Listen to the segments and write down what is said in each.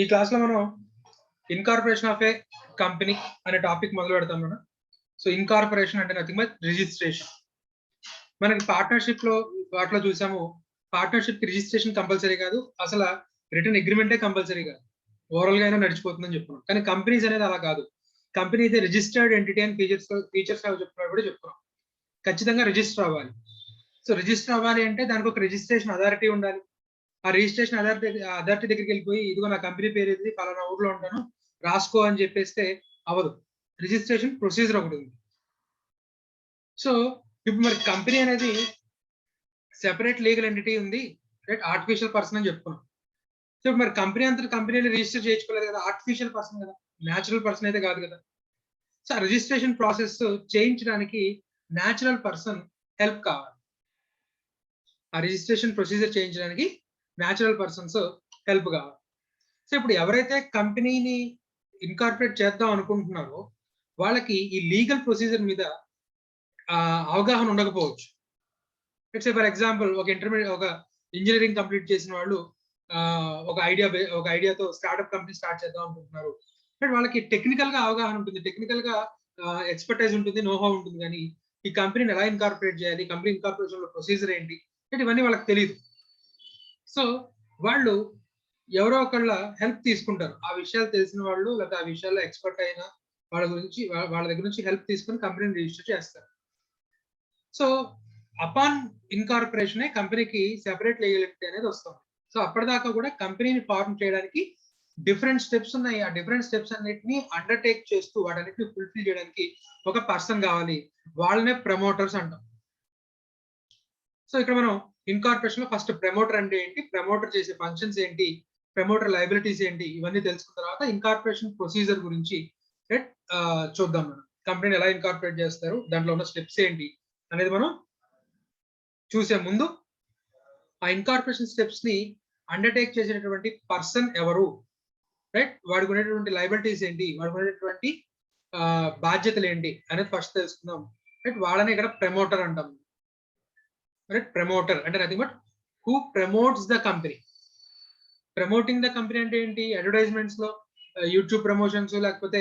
ఈ క్లాస్ లో మనం ఇన్కార్పొరేషన్ ఆఫ్ ఏ కంపెనీ అనే టాపిక్ మొదలు పెడతాం మనం. సో ఇన్కార్పొరేషన్ అంటే నథింగ్ బట్ రిజిస్ట్రేషన్. మనకి పార్ట్నర్షిప్ లో వాటిలో చూసాము, పార్ట్నర్షిప్ కి రిజిస్ట్రేషన్ కంపల్సరీ కాదు, అసలు రిటర్న్ అగ్రిమెంటే కంపల్సరీ కాదు, ఓవరాల్ గా అయినా నడిచిపోతుందని చెప్పుకున్నాం. కానీ కంపెనీస్ అనేది అలా కాదు. కంపెనీ అయితే రిజిస్టర్డ్ ఎంటిటీ అని ఫీచర్స్ చెప్తున్నారు కూడా చెప్పుకున్నాం. ఖచ్చితంగా రిజిస్టర్ అవ్వాలి. సో రిజిస్టర్ అవ్వాలి అంటే దానికి ఒక రిజిస్ట్రేషన్ అథారిటీ ఉండాలి. ఆ రిజిస్ట్రేషన్ అథారిటీ దగ్గరికి వెళ్ళిపోయి ఇదిగో నా కంపెనీ పేరు ఇది, పలానా ఊర్లో ఉంటాను, రాసుకో అని చెప్పేస్తే అవ్వదు. రిజిస్ట్రేషన్ ప్రొసీజర్ ఒకటి ఉంది. సో ఇప్పుడు మరి కంపెనీ అనేది సెపరేట్ లీగల్ ఎంటిటీ ఉంది, రైట్? ఆర్టిఫిషియల్ పర్సన్ అని చెప్పుకున్నాం. సో ఇప్పుడు మరి కంపెనీ అంతా కంపెనీని రిజిస్టర్ చేయించుకోలేదు కదా, ఆర్టిఫిషియల్ పర్సన్ కదా, న్యాచురల్ పర్సన్ అయితే కాదు కదా. సో ఆ రిజిస్ట్రేషన్ ప్రాసెస్ చేయించడానికి న్యాచురల్ పర్సన్ హెల్ప్ కావాలి. ఆ రిజిస్ట్రేషన్ ప్రొసీజర్ చేయించడానికి న్యాచురల్ పర్సన్స్ హెల్ప్ కావాలి. సో ఇప్పుడు ఎవరైతే కంపెనీని ఇన్కార్పొరేట్ చేద్దాం అనుకుంటున్నారో వాళ్ళకి ఈ లీగల్ ప్రొసీజర్ మీద అవగాహన ఉండకపోవచ్చు. ఇట్స్ ఫర్ ఎగ్జాంపుల్ ఒక ఇంజనీరింగ్ కంప్లీట్ చేసిన వాళ్ళు ఒక ఐడియాతో స్టార్ట్అప్ కంపెనీ స్టార్ట్ చేద్దాం అనుకుంటున్నారు. బట్ వాళ్ళకి టెక్నికల్ గా అవగాహన ఉంటుంది, టెక్నికల్ గా ఎక్స్పర్టైజ్ ఉంటుంది, నోహా ఉంటుంది, కానీ ఈ కంపెనీని ఎలా ఇన్కార్పొరేట్ చేయాలి, కంపెనీ ఇన్కార్పొరేషన్ లో ప్రొసీజర్ ఏంటి, ఇవన్నీ వాళ్ళకి తెలియదు. సో వాళ్ళు ఎవరో ఒకళ్ళ హెల్ప్ తీసుకుంటారు, ఆ విషయాలు తెలిసిన వాళ్ళు లేదా ఆ విషయాల్లో ఎక్స్పర్ట్ అయిన వాళ్ళ దగ్గర నుంచి హెల్ప్ తీసుకుని కంపెనీని రిజిస్టర్ చేస్తారు. సో అపాన్ ఇన్కార్పొరేషన్ కంపెనీకి సెపరేట్ లీగల్ ఎంటిటీ అనేది వస్తుంది. సో అప్పటిదాకా కూడా కంపెనీని ఫార్మ్ చేయడానికి డిఫరెంట్ స్టెప్స్ ఉన్నాయి. ఆ డిఫరెంట్ స్టెప్స్ అన్నిటిని అండర్టేక్ చేస్తూ వాటన్నిటిని ఫుల్ఫిల్ చేయడానికి ఒక పర్సన్ కావాలి, వాళ్ళనే ప్రమోటర్స్ అంటాం. సో ఇక్కడ మనం ఇన్కార్పొరేషన్ లో ఫస్ట్ ప్రమోటర్ అంటే ఏంటి, ప్రమోటర్ చేసే ఫంక్షన్స్ ఏంటి, ప్రమోటర్ లయబిలిటీస్ ఏంటి, ఇవన్నీ తెలుసుకున్న తర్వాత ఇన్కార్పొరేషన్ ప్రొసీజర్ గురించి చూద్దాం. మనం కంపెనీని ఎలా ఇన్కార్పొరేట్ చేస్తారు, దాంట్లో ఉన్న స్టెప్స్ ఏంటి అనేది మనం చూసే ముందు ఆ ఇన్కార్పొరేషన్ స్టెప్స్ ని అండర్టేక్ చేసేటటువంటి పర్సన్ ఎవరు, రైట్? వాడికి ఉండేటువంటి లయబిలిటీస్ ఏంటి, వాడికి ఉండేటువంటి బాధ్యతలు ఏంటి అనేది ఫస్ట్ తెలుసుకుందాం, రైట్? వాళ్ళని ఇక్కడ ప్రమోటర్ అంటాం, రైట్? ప్రమోటర్ అంటే nothing but who promotes the company. Promoting the company అంటే ఏంటి? అడ్వర్టైజ్మెంట్స్ లో యూట్యూబ్ ప్రమోషన్స్ లేకపోతే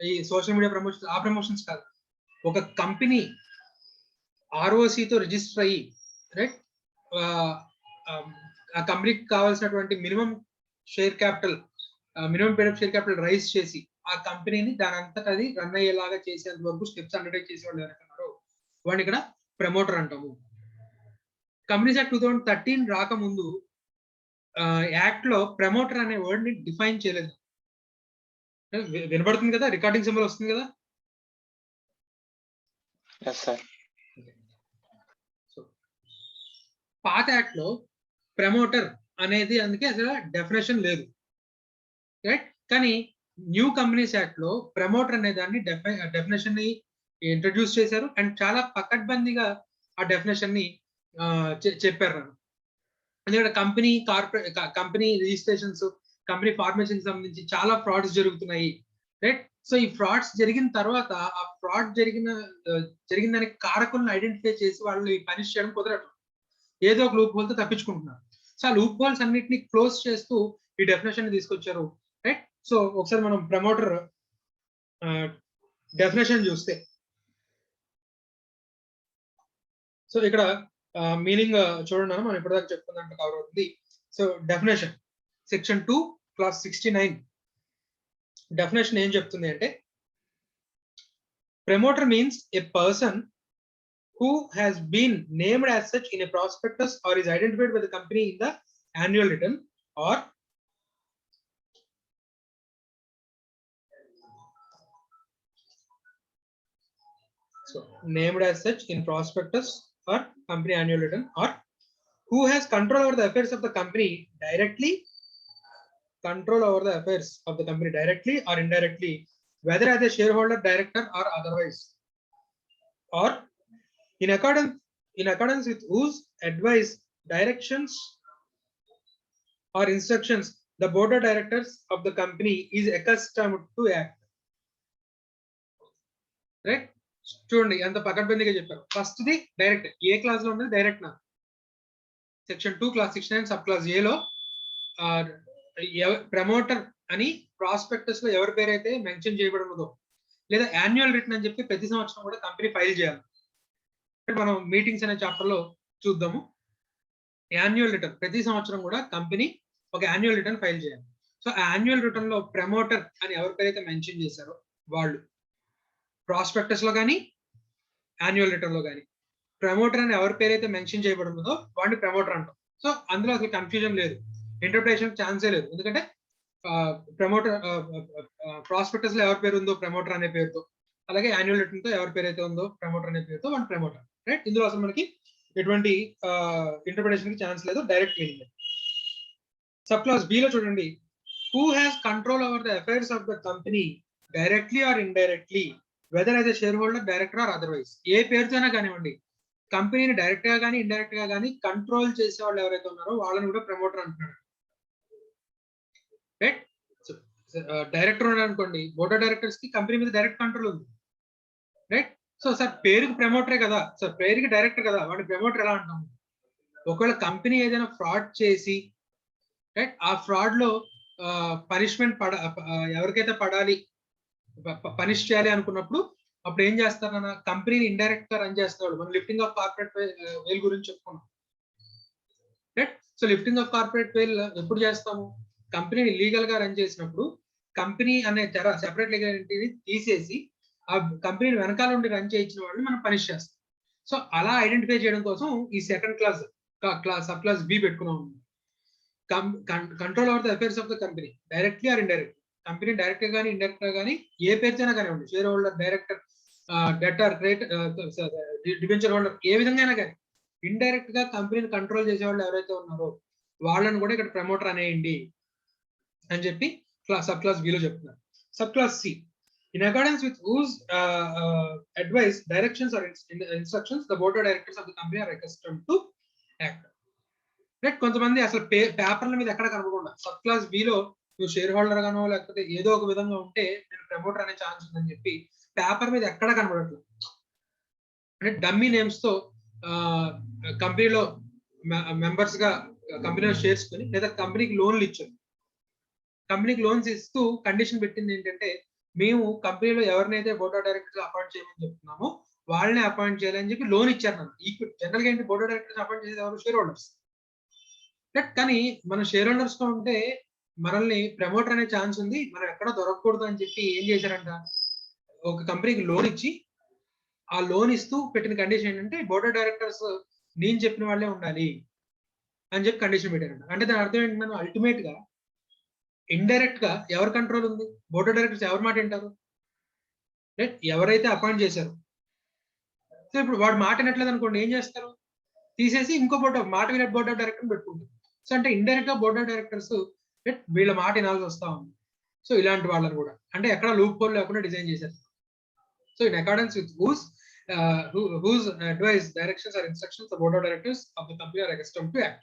ఈ సోషల్ మీడియా ప్రమోషన్స్, ఆ ప్రమోషన్స్ కాదు. ఒక కంపెనీ ఆర్ఓసితో రిజిస్టర్ అయ్యి, రైట్, ఆ కంపెనీకి కావాల్సినటువంటి మినిమం షేర్ క్యాపిటల్, మినిమం పేడ్ షేర్ క్యాపిటల్ రైజ్ చేసి ఆ కంపెనీని దాని అంతటా అది రన్ అయ్యేలాగా చేసేంత వరకు స్టెప్స్ అండర్టేక్ చేసే వాళ్ళు ఎవరైతున్నారో వాడిని ఇక్కడ ప్రమోటర్ అంటాము. కంపెనీస్ యాక్ట్ 2013 రాకముందు యాక్ట్ లో ప్రమోటర్ అనే వర్డ్ ని డిఫైన్ చేయలేదు. వినబడుతుంది కదా, రికార్డింగ్ సింబల్ వస్తుంది కదా? సో పాత యాక్ట్ లో ప్రమోటర్ అనేది అందుకే అసలు డెఫినేషన్ లేదు, రైట్? కానీ న్యూ కంపెనీస్ యాక్ట్ లో ప్రమోటర్ అనే దాన్ని డెఫినేషన్ ని ఇంట్రడ్యూస్ చేశారు అండ్ చాలా పకడ్బందీగా ఆ డెఫినేషన్ ని చెప్పారు. ఎందుకంటే కంపెనీ రిజిస్ట్రేషన్స్, కంపెనీ ఫార్మేషన్ సంబంధించి చాలా ఫ్రాడ్స్ జరుగుతున్నాయి, రైట్? సో ఈ ఫ్రాడ్స్ జరిగిన తర్వాత ఆ ఫ్రాడ్ జరిగిన దానికి కారకులను ఐడెంటిఫై చేసి వాళ్ళు పనిష్ చేయడం కుదరదు, ఏదో ఒక లూప్ హోల్ తో తప్పించుకుంటున్నారు. సో ఆ లూప్ హోల్స్ అన్నిటిని క్లోజ్ చేస్తూ ఈ డెఫినేషన్ తీసుకొచ్చారు, రైట్? సో ఒకసారి మనం ప్రమోటర్ డెఫినేషన్ చూస్తే, సో ఇక్కడ మీనింగ్ చూడండి, మనం ఇప్పటిదాకా చెప్పుకున్నట్టు కవర్ అవుతుంది. So definition section 2 clause 69 definition ఏం చెప్తుంది అంటే, promoter means A person who has been named as such in a prospectus or is identified by the company in the annual return or named as such in prospectus or company annual return, or who has control over the affairs of the company directly or indirectly, whether as a shareholder, director or otherwise, or in accordance with whose advice, directions or instructions the board of directors of the company is accustomed to act, right? చూడండి ఎంత పకడ్బందీగా చెప్పారు. First the direct, A class లో ఉన్నది direct. నా section 2 clause 69 sub class ఏ లో promoter అని prospectus లో ఎవరి పేరైతే మెన్షన్ చేయబడి ఉన్నదో, లేదా యాన్యువల్ రిటర్న్ అని చెప్పి ప్రతి సంవత్సరం కూడా కంపెనీ ఫైల్ చేయాలి. మనం మీటింగ్స్ అనే చాప్టర్ లో చూద్దాము. యాన్యువల్ రిటర్న్ ప్రతి సంవత్సరం కూడా కంపెనీ ఒక యాన్యువల్ రిటర్న్ ఫైల్ చేయాలి. సో ఆ యాన్యువల్ రిటర్న్ లో ప్రమోటర్ అని ఎవరి పేరైతే మెన్షన్ చేశారో వాళ్ళు ప్రాస్పెక్టస్ లో కానీ యాన్యువల్ రిటర్న్ లో కానీ ప్రమోటర్ అని ఎవరి పేరైతే మెన్షన్ చేయబడి ఉన్నదో వాడిని ప్రమోటర్ అంటాం. సో అందులో అసలు కన్ఫ్యూజన్ లేదు, ఇంటర్ప్రిటేషన్ ఛాన్సే లేదు. ఎందుకంటే ప్రమోటర్ ప్రాస్పెక్టస్ లో ఎవరి పేరు ఉందో ప్రమోటర్ అనే పేరుతో, అలాగే యాన్యువల్ రిటర్న్ తో ఎవరి పేరు అయితే ఉందో ప్రమోటర్ అనే పేరుతో వాడు ప్రమోటర్, రైట్? ఇందులో అసలు మనకి ఎటువంటి ఇంటర్ప్రిటేషన్ కి ఛాన్స్ లేదు, direct meaning. Sub class B లో చూడండి, who has control over the affairs of the company directly or indirectly whether as a share holder, director or otherwise. ఏ పేరుతోనే కానివ్వండి, కంపెనీని డైరెక్ట్ గా కానీ ఇండైరెక్ట్ గా కానీ కంట్రోల్ చేసే వాళ్ళు ఎవరైతే ఉన్నారో వాళ్ళని కూడా ప్రమోటర్ అంటున్నాడు, రైట్? డైరెక్టర్ ఉన్నాడు అనుకోండి, బోర్డ్ ఆఫ్ డైరెక్టర్స్ కి కంపెనీ మీద డైరెక్ట్ కంట్రోల్ ఉంది, రైట్? సో సార్ పేరుకి ప్రమోటరే కదా సార్, పేరుకి డైరెక్టర్ కదా, వాడి ప్రమోటర్ ఎలా అంటాము? ఒకవేళ కంపెనీ ఏదైనా ఫ్రాడ్ చేసి, రైట్, ఆ ఫ్రాడ్ లో పనిష్మెంట్ ఎవరికైతే పడాలి, పనిష్ చేయాలి అనుకున్నప్పుడు అప్పుడు ఏం చేస్తారన్న, కంపెనీని ఇండైరెక్ట్ గా రన్ చేస్తాడు. మనం లిఫ్టింగ్ ఆఫ్ కార్పొరేట్ వేల్ గురించి చెప్పుకున్నాం, right? So lifting of corporate veil ఎప్పుడు చేస్తాము? కంపెనీని లీగల్ గా రన్ చేసినప్పుడు కంపెనీ అనే తెర సెపరేట్ లీగల్ ఎంటిటీని తీసేసి ఆ కంపెనీని వెనకాల నుండి రన్ చేయించిన వాళ్ళని మనం పనిష్ చేస్తాం. సో అలా ఐడెంటిఫై చేయడం కోసం ఈ second class sub class B పెట్టుకున్నాం. Control over the affairs of the company directly or indirect. Company direct గా కానీ ఇండైరెక్ట్ గా కానీ ఏ పేరుతోనే కానివ్వండి, షేర్ హోల్డర్, డైరెక్టర్, డెటర్, డిబెంచర్ హోల్డర్, ఏ విధంగా అయినా కానీ ఇండైరెక్ట్ గా కంపెనీని కంట్రోల్ చేసే వాళ్ళు ఎవరైతే ఉన్నారో వాళ్ళని కూడా ఇక్కడ ప్రమోటర్ అనేయండి అని చెప్పి సబ్ క్లాస్ బిలో చెప్తున్నారు. Sub class C, in accordance with whose advice, directions or instructions the board of directors of the company are accustomed to act. Right? కొంతమంది అసలు పేపర్ల మీద ఎక్కడ కనపడకుండా సబ్ క్లాస్ బిలో నువ్వు షేర్ హోల్డర్ గానో లేకపోతే ఏదో ఒక విధంగా ఉంటే నేను ప్రమోటర్ అనే ఛాన్స్ ఉందని చెప్పి పేపర్ మీద ఎక్కడ కనపడట్లేదు. అంటే డమ్మీ నేమ్స్ తో కంపెనీలో మెంబర్స్ గా కంపెనీలో షేర్స్ కొని లేదా కంపెనీకి లోన్లు ఇచ్చారు. కంపెనీకి లోన్స్ ఇస్తూ కండిషన్ పెట్టింది ఏంటంటే, మేము కంపెనీలో ఎవరినైతే బోర్డ్ ఆఫ్ డైరెక్టర్స్ అపాయింట్ చేయమని చెప్తున్నామో వాళ్ళని అపాయింట్ చేయాలని చెప్పి లోన్ ఇచ్చారు. నన్ను ఈక్విటీ జనరల్ గా ఏంటి, బోర్డ్ ఆఫ్ డైరెక్టర్స్ అపాయింట్ చేసేది ఎవరు? Share holders. కానీ మనం షేర్ హోల్డర్స్ గా ఉంటే మనల్ని ప్రమోటర్ అనే ఛాన్స్ ఉంది, మనం ఎక్కడ దొరకకూడదు అని చెప్పి ఏం చేశారంట, ఒక కంపెనీకి లోన్ ఇచ్చి ఆ లోన్ ఇస్తూ పెట్టిన కండిషన్ ఏంటంటే బోర్డ్ ఆఫ్ డైరెక్టర్స్ నేను చెప్పిన వాళ్ళే ఉండాలి అని చెప్పి కండిషన్ పెట్టారంట. అంటే దాని అర్థం ఏంటి, మనం అల్టిమేట్ గా ఇండైరెక్ట్ గా ఎవరి కంట్రోల్ ఉంది? బోర్డ్ ఆఫ్ డైరెక్టర్స్ ఎవరి మాట వింటారు? రైట్? ఎవరైతే అపాయింట్ చేశారు. సో ఇప్పుడు వాడు మాట వినట్లేదు అనుకోండి, ఏం చేస్తారు? తీసేసి ఇంకో మాట వినే బోర్డ్ ఆఫ్ డైరెక్టర్ పెట్టుకుంటారు. సో అంటే ఇండైరెక్ట్ గా బోర్డ్ ఆఫ్ డైరెక్టర్స్ వీళ్ళ మాట వినాల్సి వస్తా ఉంది. సో ఇలాంటి వాళ్ళని కూడా అంటే ఎక్కడ లూప్ హోల్ లేకుండా డిజైన్ చేశారు. So in accordance with whose advice, directions or instructions the board of directors of the company are accustomed to act.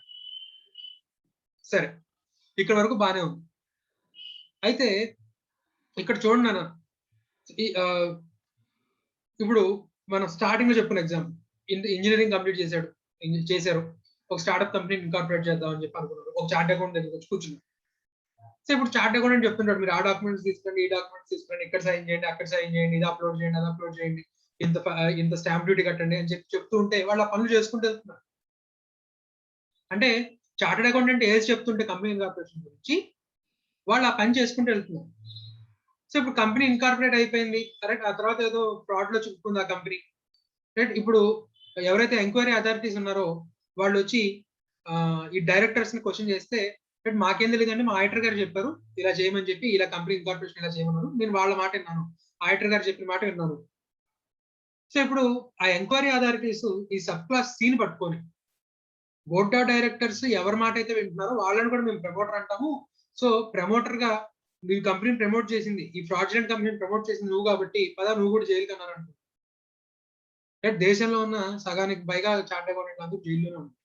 సరే, ఇక్కడ వరకు బానే ఉంది. అయితే ఇక్కడ చూడండి అన్న, ఇప్పుడు మనం స్టార్టింగ్ లో చెప్పుకున్న ఎగ్జాంపుల్, ఇంజనీరింగ్ కంప్లీట్ చేశారు, ఒక స్టార్ట్అప్ కంపెనీ ఇన్కార్పొరేట్ చేద్దాం అని చెప్పి అనుకున్నారు. ఒక చార్ట్ అకౌంట్ దగ్గర వచ్చి కూర్చున్నారు. సో ఇప్పుడు చార్ట్ అకౌంట్ చెప్తుంటాడు, మీరు ఆ డాక్యుమెంట్స్ తీసుకోండి, ఈ డాక్యుమెంట్స్ తీసుకోండి, ఇక్కడ సైన్ చేయండి, అక్కడ సైన్ చేయండి, ఇది అప్లోడ్ చేయండి, అది అప్లోడ్ చేయండి, ఇంత స్టాంప్ డ్యూటీ కట్టండి అని చెప్పి చెప్తూ ఉంటే వాళ్ళు ఆ పనులు చేసుకుంటూ వెళ్తున్నారు. అంటే చార్టెడ్ అకౌంటెంట్ ఏది చెప్తుంటే కంపెనీ ఇన్కార్పొరేషన్ గురించి వాళ్ళు ఆ పని చేసుకుంటూ వెళ్తున్నారు. సో ఇప్పుడు కంపెనీ ఇన్కార్పొరేట్ అయిపోయింది, కరెక్ట్? ఆ తర్వాత ఏదో ఫ్రాడ్ లో చిక్కుకుంది ఆ కంపెనీ, రైట్? ఇప్పుడు ఎవరైతే ఎంక్వైరీ అథారిటీస్ ఉన్నారో వాళ్ళు వచ్చి ఈ డైరెక్టర్స్ ని క్వశ్చన్ చేస్తే, మాకేం తెలియదండి, మా ఆడిటర్ గారు చెప్పారు ఇలా చేయమని చెప్పి, ఇలా కంపెనీ ఇన్కార్పొరేషన్ ఇలా చేయమన్నారు, నేను వాళ్ళ మాట విన్నాను, ఆడిటర్ గారు చెప్పిన మాట విన్నాను. సో ఇప్పుడు ఆ ఎంక్వైరీ అథారిటీస్ ఈ సబ్ క్లాస్ సీని పట్టుకొని బోర్డ్ ఆఫ్ డైరెక్టర్స్ ఎవరి మాట అయితే వింటున్నారో వాళ్ళని కూడా మేము ప్రమోటర్ అంటాము. సో ప్రమోటర్ గా ఈ కంపెనీని ప్రమోట్ చేసింది, ఈ ఫ్రాడ్యులెంట్ కంపెనీని ప్రమోట్ చేసింది నువ్వు కాబట్టి పదా నువ్వు కూడా జైలుకి అన్నారంట. దేశంలో ఉన్న సగానికి పైగా చార్ట్ అకౌంటెంట్ అందరూ జైల్లోనే ఉంటారు.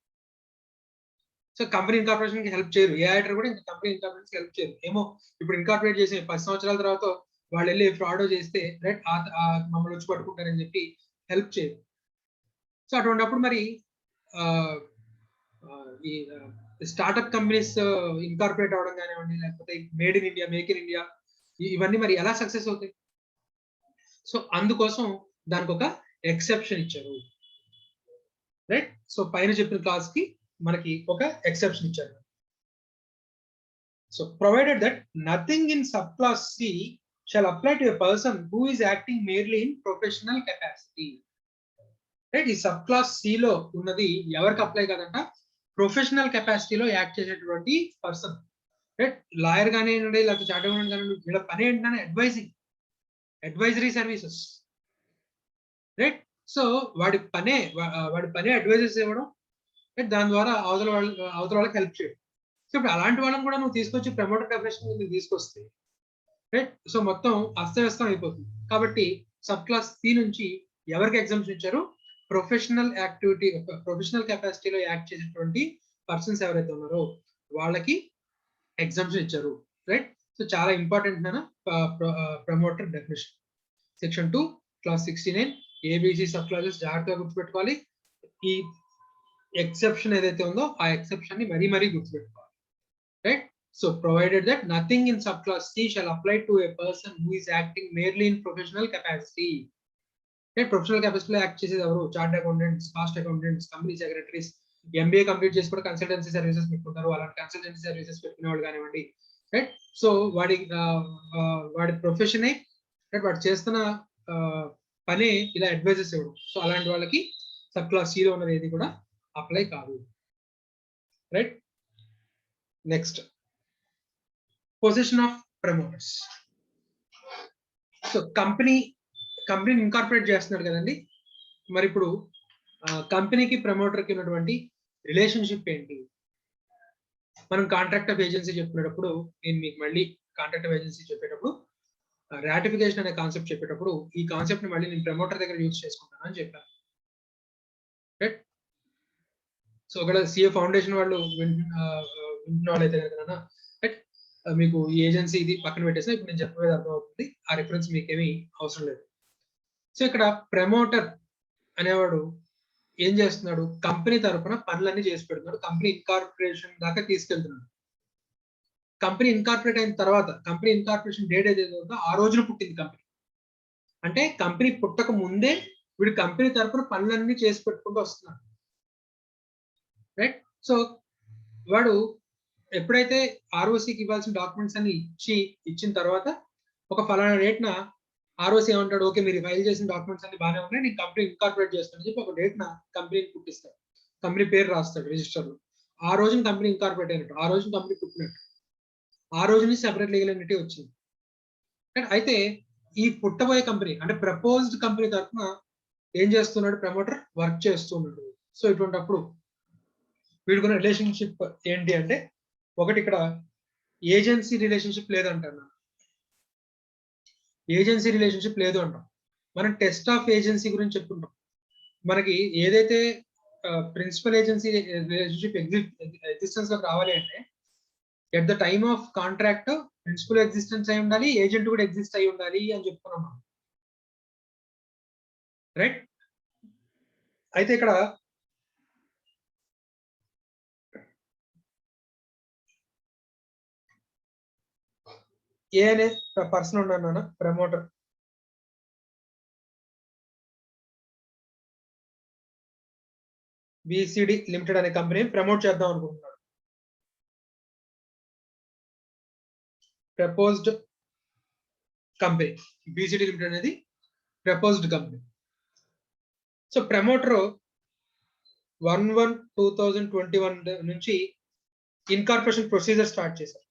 సో కంపెనీ ఇన్కార్పొరేషన్ కి హెల్ప్ చేయరు, ఏ ఆడిటర్ కూడా ఇంకా కంపెనీ ఇన్కార్పొరేషన్ కి హెల్ప్ చేయరు. ఏమో ఇప్పుడు ఇన్కార్పొరేట్ చేసి 10 సంవత్సరాల తర్వాత వాళ్ళు వెళ్ళి ఫ్రాడ్ చేస్తే, రైట్, మమ్మల్ని వచ్చి పట్టుకుంటారని చెప్పి హెల్ప్ చేయరు. సో అటువంటిప్పుడు మరి ఈ స్టార్ట్అప్ కంపెనీస్ ఇన్కార్పొరేట్ అవ్వడం కానివ్వండి, లేకపోతే made in India, make in India, ఇవన్నీ మరి ఎలా సక్సెస్ అవుతాయి? సో అందుకోసం దానికి ఒక ఎక్సెప్షన్ ఇచ్చారు, రైట్? సో పైన చెప్పిన క్లాస్ కి మనకి ఒక ఎక్సెప్షన్ ఇచ్చారు. So provided that nothing in sub class C shall apply to a person who is acting merely in professional capacity. Right? ఈ సబ్ క్లాస్ సి లో ఉన్నది ఎవరికి అప్లై కాదంట? ప్రొఫెషనల్ కెపాసిటీలో యాక్ట్ చేసేటువంటి పర్సన్. రైట్? లాయర్ కానివ్వండి, లేకపోతే చార్టర్డ్ అకౌంటెంట్ కానివ్వండి, వీళ్ళ పని ఏంటంటే అడ్వైజరీ సర్వీసెస్, రైట్? సో వాడి పనే అడ్వైజర్స్ ఇవ్వడం, దాని ద్వారా అవతల వాళ్ళకి హెల్ప్ చేయడం. సో ఇప్పుడు అలాంటి వాళ్ళని కూడా నువ్వు తీసుకొచ్చి ప్రమోటర్ డెఫినేషన్ తీసుకొస్తే, రైట్, సో మొత్తం అస్తవ్యస్తం అయిపోతుంది. కాబట్టి సబ్ క్లాస్ సి నుంచి ఎవరికి ఎగ్జామ్షన్ ఇచ్చారు? ప్రొఫెషనల్ కెపాసిటీలో యాక్ట్ చేసేటువంటి పర్సన్స్ ఎవరైతే ఉన్నారో వాళ్ళకి ఎగ్జామ్షన్ ఇచ్చారు, రైట్? సో చాలా ఇంపార్టెంట్ నాన్న promoter definition. Section 2 clause 69 A B C sub classes జాగ్రత్తగా గుర్తుపెట్టుకోవాలి. ఈ ఎక్సెప్షన్ ఏదైతే ఉందో ఆ ఎక్సెప్షన్ ని మరీ గుర్తుపెట్టుకోవాలి, right? So provided that nothing in sub class C shall apply to a person who is acting merely in professional capacity. Professional కెపాసిటీలో యాక్ట్ చేసేది ఎవరు? Chartered accountants, cost accountants, company secretaries, MBA complete చేసి కూడా consultancy services పెట్టుకుంటారు. అలాంటి consultancy services పెట్టుకునే వాళ్ళు కానివ్వండి, రైట్? సో వాడి ప్రొఫెషనే, రైట్, వాడు చేస్తున్న పని ఇలా అడ్వైజెస్ ఇవ్వడం. సో అలాంటి వాళ్ళకి సబ్ క్లాస్ సిలో ఉన్నది ఏది కూడా అప్లై కాదు, right? Next, position of promoters. So కంపెనీని ఇన్కార్పొరేట్ చేస్తున్నాడు కదండి, మరి ఇప్పుడు కంపెనీకి ప్రమోటర్కి ఉన్నటువంటి రిలేషన్షిప్ ఏంటి? మనం కాంట్రాక్ట్ ఆఫ్ ఏజెన్సీ చెప్పినప్పుడు, నేను మీకు మళ్ళీ కాంట్రాక్ట్ ఆఫ్ ఏజెన్సీ చెప్పేటప్పుడు, రాటిఫికేషన్ అనే కాన్సెప్ట్ చెప్పేటప్పుడు ఈ కాన్సెప్ట్ ని మళ్ళీ నేను ప్రమోటర్ దగ్గర యూజ్ చేసుకుంటాను అని చెప్పాను, రైట్? సో ఒకవేళ సిఏ ఫౌండేషన్ వాళ్ళు వింటున్న వాళ్ళైతే కనుక, రైట్, మీకు ఈ ఏజెన్సీ ఇది పక్కన పెట్టేసి ఇప్పుడు నేను చెప్పేది అర్థమవుతుంది, ఆ రిఫరెన్స్ మీకేమీ అవసరం లేదు. సో ఇక్కడ ప్రమోటర్ అనేవాడు ఏం చేస్తున్నాడు? కంపెనీ తరఫున పనులన్నీ చేసి పెడుతున్నాడు, కంపెనీ ఇన్కార్పొరేషన్ దాకా తీసుకెళ్తున్నాడు. కంపెనీ ఇన్కార్పొరేట్ అయిన తర్వాత, కంపెనీ ఇన్కార్పొరేషన్ డేట్ ఏదైతే ఉందో ఆ రోజున పుట్టింది కంపెనీ. అంటే కంపెనీ పుట్టక ముందే వీడు కంపెనీ తరఫున పనులన్నీ చేసి పెట్టుకుంటూ వస్తున్నాడు, రైట్? సో వాడు ఎప్పుడైతే ఆర్ఓసికి ఇవ్వాల్సిన డాక్యుమెంట్స్ అన్ని ఇచ్చిన తర్వాత ఒక ఫలానా డేట్న ఆర్ఓసి ఏమంటాడు? ఓకే, మీరు ఫైల్ చేసిన డాక్యుమెంట్స్ అన్ని బాగానే ఉన్నాయి, నేను కంపెనీ ఇన్కార్పొరేట్ చేస్తానని చెప్పి ఒక డేట్న కంపెనీని పుట్టిస్తాడు, కంపెనీ పేరు రాస్తాడు రిజిస్టర్లో. ఆ రోజున కంపెనీ ఇన్కార్పొరేట్ అయినట్టు, ఆ రోజున కంపెనీ పుట్టినట్టు, ఆ రోజు నుంచి సెపరేట్ లీగల్ ఎంటిటీ వచ్చింది. అయితే ఈ పుట్టబోయే కంపెనీ అంటే ప్రపోజ్డ్ కంపెనీ తరఫున ఏం చేస్తున్నాడు? ప్రమోటర్ వర్క్ చేస్తున్నాడు. సో ఇటువంటిప్పుడు వీడుకున్న రిలేషన్షిప్ ఏంటి అంటే, ఒకటి ఇక్కడ ఏజెన్సీ రిలేషన్షిప్ లేదంటాను, ఏజెన్సీ రిలేషన్షిప్ లేదు అంటాం. మనం టెస్ట్ ఆఫ్ ఏజెన్సీ గురించి చెప్పుకుంటాం. మనకి ఏదైతే ప్రిన్సిపల్ ఏజెన్సీ రిలేషన్షిప్ ఎగ్జిస్టెన్స్ లోకి రావాలి అంటే, at the time of contract principal existence అయి ఉండాలి, ఏజెంట్ కూడా ఎగ్జిస్ట్ అయి ఉండాలి అని చెప్పుకున్నాం మనం, రైట్? అయితే ఇక్కడ ఏ అనే పర్సన్ ఉన్నాను, ప్రమోటర్. బిసిడి లిమిటెడ్ అనే కంపెనీ ప్రమోట్ చేద్దాం అనుకుంటున్నాడు. ప్రపోజ్డ్ కంపెనీ బిసిడి లిమిటెడ్ అనేది ప్రపోజ్డ్ కంపెనీ. సో ప్రమోటర్ 1/1/2021 నుంచి ఇన్కార్పొరేషన్ ప్రొసీజర్ స్టార్ట్ చేశారు.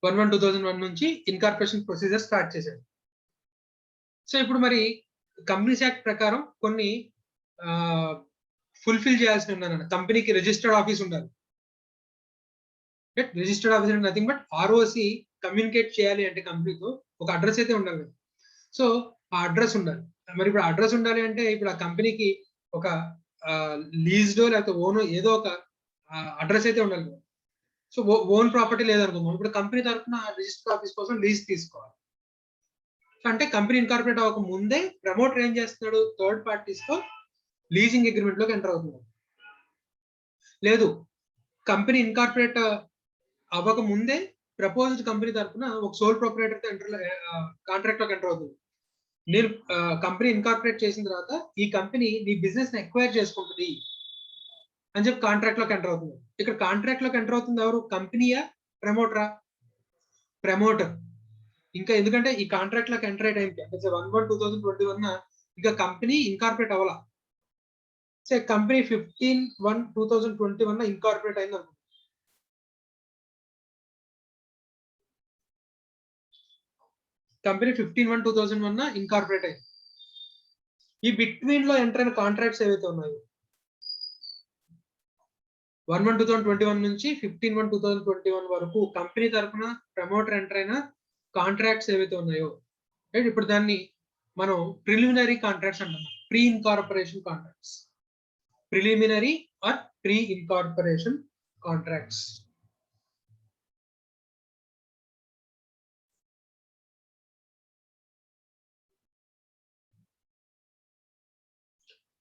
వన్ 2001 నుంచి ఇన్కార్పొరేషన్ ప్రొసీజర్ స్టార్ట్ చేశారు. సో ఇప్పుడు మరి కంపెనీస్ యాక్ట్ ప్రకారం కొన్ని ఫుల్ఫిల్ చేయాల్సి ఉన్నాను. కంపెనీకి రిజిస్టర్డ్ ఆఫీస్ ఉండాలి, రిజిస్టర్డ్ ఆఫీస్ అంటే నథింగ్ బట్ ఆర్ఓసి కమ్యూనికేట్ చేయాలి అంటే కంపెనీతో ఒక అడ్రస్ అయితే ఉండాలి. సో ఆ అడ్రస్ ఉండాలి. మరి ఇప్పుడు అడ్రస్ ఉండాలి అంటే ఇప్పుడు ఆ కంపెనీకి ఒక లీజ్డో లేకపోతే ఓనో ఏదో ఒక అడ్రస్ అయితే ఉండాలి. సో ఓన్ ప్రాపర్టీ లేదనుకుందాం, ఇప్పుడు కంపెనీ తరఫున రిజిస్టర్ ఆఫీస్ కోసం లీజ్ తీసుకోవాలి. అంటే కంపెనీ ఇన్కార్పొరేట్ అవ్వక ముందే ప్రమోటర్ ఏం చేస్తున్నాడు, థర్డ్ పార్టీస్ తో లీజింగ్ అగ్రిమెంట్ లోకి ఎంటర్ అవుతున్నాడు. లేదు, కంపెనీ ఇన్కార్పొరేట్ అవ్వక ముందే ప్రపోజ్డ్ కంపెనీ తరఫున ఒక సోల్ ప్రొపరేటర్ తో కాంట్రాక్ట్ లోకి ఎంటర్ అవుతుంది. నేను కంపెనీ ఇన్కార్పొరేట్ చేసిన తర్వాత ఈ కంపెనీ నీ బిజినెస్ ని ఎక్వైర్ చేసుకుంటుంది అని చెప్పి కాంట్రాక్ట్ లోకి ఎంటర్ అవుతుంది. ఇక్కడ కాంట్రాక్ట్ లోకి ఎంటర్ అవుతుంది ఎవరు, కంపెనీయా ప్రమోటరా? ప్రమోటర్. ఇంకా ఎందుకంటే ఈ కాంట్రాక్ట్ లోకి ఎంటర్ అయ్యే టైంకి అంటే 1/1/2021 ఇంకా కంపెనీ ఇన్కార్పొరేట్ అవ్వాల. సో కంపెనీ 15/1/2021 ఇన్కార్పొరేట్ అయింది అనుకో. కంపెనీ 15/1/2001 ఇన్కార్పొరేట్ అయింది. ఈ బిట్వీన్ లో ఎంటర్ అయిన కాంట్రాక్ట్స్ ఏవైతే ఉన్నాయో 1/1/2021 నుంచి 15/1/2021 వరకు కంపెనీ తరఫున ప్రమోటర్ ఎంటర్ అయిన కాంట్రాక్ట్స్ ఏవైతే ఉన్నాయో, రైట్, ఇప్పుడు దాన్ని మనం ప్రిలిమినరీ కాంట్రాక్ట్స్ అంటున్నాం. Pre incorporation contracts, preliminary or pre incorporation contracts.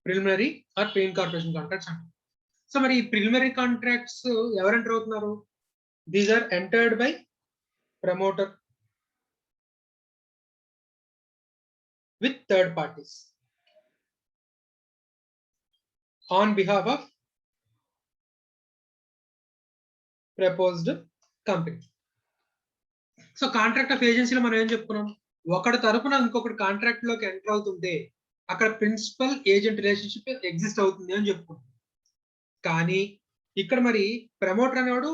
Preliminary or pre incorporation contracts అంటాం. సో మరి ఈ ప్రిలిమినరీ కాంట్రాక్ట్స్ ఎవరు ఎంటర్ అవుతున్నారు? These are entered by promoter with third parties on behalf of proposed company. So contract of ఏజెన్సీలో మనం ఏం చెప్పుకున్నాం, ఒకటి తరపున ఇంకొకటి కాంట్రాక్ట్ లోకి ఎంటర్ అవుతుంటే అక్కడ ప్రిన్సిపల్ ఏజెంట్ రిలేషన్షిప్ ఎగ్జిస్ట్ అవుతుంది అని చెప్పుకున్నాం. కానీ ఇక్కడ మరి ప్రమోటర్ అనేవాడు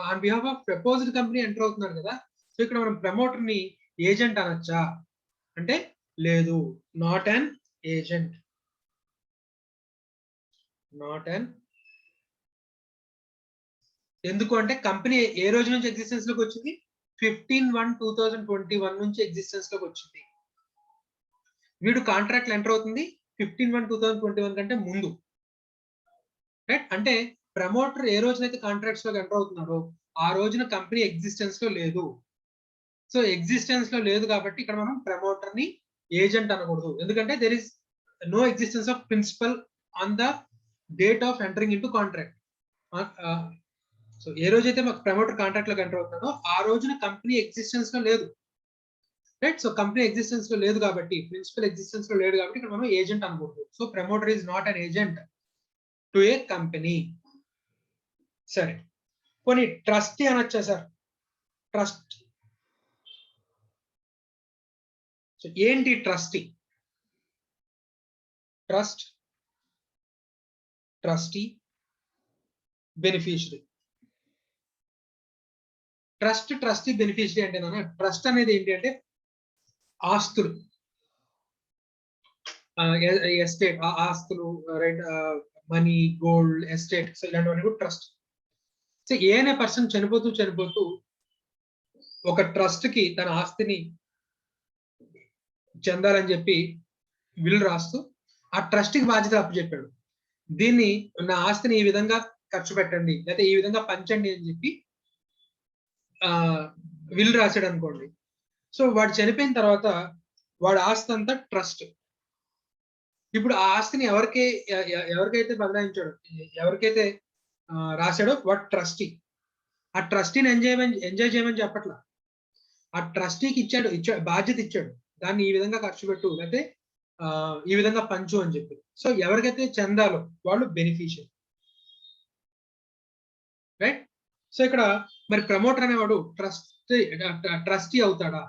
on behalf of proposed company enter అవుతున్నాడు కదా. సో ఇక్కడ మనం ప్రమోటర్ ని ఏజెంట్ అనొచ్చా అంటే లేదు, not an agent, not an. ఎందుకు అంటే కంపెనీ ఏ రోజు నుంచి ఎగ్జిస్టెన్స్ లోకి వచ్చింది, 15/1/2021 నుంచి ఎగ్జిస్టెన్స్ లోకి వచ్చింది. వీడు కాంట్రాక్ట్ ఎంటర్ అవుతుంది 15/1/2021 కంటే ముందు, రైట్. అంటే ప్రమోటర్ ఏ రోజునైతే కాంట్రాక్ట్స్ లోకి ఎంటర్ అవుతున్నాడో ఆ రోజున కంపెనీ ఎగ్జిస్టెన్స్ లో లేదు. సో ఎగ్జిస్టెన్స్ లో లేదు కాబట్టి ఇక్కడ మనం ప్రమోటర్ ని ఏజెంట్ అనకూడదు. ఎందుకంటే there is no existence of principal on the date of entering into contract. So ఏ రోజైతే మాకు ప్రమోటర్ కాంట్రాక్ట్ లోకి ఎంటర్ అవుతున్నాడో ఆ రోజున కంపెనీ ఎగ్జిస్టెన్స్ లో లేదు, రైట్. సో కంపెనీ ఎగ్జిస్టెన్స్ లో లేదు కాబట్టి, ప్రిన్సిపల్ ఎగ్జిస్టెన్స్ లో లేదు కాబట్టి ఇక్కడ మనం ఏజెంట్ అనకూడదు. So promoter is not an agent to A company. సరే, పోనీ ట్రస్టీ అనొచ్చా సార్? ట్రస్ట్. సో ఏంటి trustee? Trust, trustee, beneficiary. Trust, trustee, beneficiary అంటే నాన్న, ట్రస్ట్ అనేది ఏంటి అంటే ఆస్తులు, ఎస్టేట్, ఆస్తులు, right, money, gold, estate, so ఇలాంటివన్నీ కూడా ట్రస్ట్. సో ఏనే పర్సన్ చనిపోతూ ఒక ట్రస్ట్ కి తన ఆస్తిని చెందాలని చెప్పి విల్ రాస్తూ ఆ ట్రస్ట్ కి బాధ్యత అప్పచెప్పాడు. దీన్ని నా ఆస్తిని ఈ విధంగా ఖర్చు పెట్టండి లేకపోతే ఈ విధంగా పంచండి అని చెప్పి విల్ రాశాడు అనుకోండి. సో వాడు చనిపోయిన తర్వాత వాడి ఆస్తి అంతా ట్రస్ట్. ఇప్పుడు ఆ ఆస్తిని ఎవరికైతే బదలాయించాడో, ఎవరికైతే రాశాడో వాడు ట్రస్టీ. ఆ ట్రస్టీని ఎంజాయ్ చేయమని చెప్పట్లా, ఆ ట్రస్టీకి ఇచ్చాడు బాధ్యత ఇచ్చాడు, దాన్ని ఈ విధంగా ఖర్చు పెట్టు లేకపోతే ఈ విధంగా పంచు అని చెప్పి. సో ఎవరికైతే చెందాలో వాళ్ళు బెనిఫిషియరీ, రైట్. సో ఇక్కడ మరి ప్రమోటర్ అనేవాడు ట్రస్టీ అవుతాడా?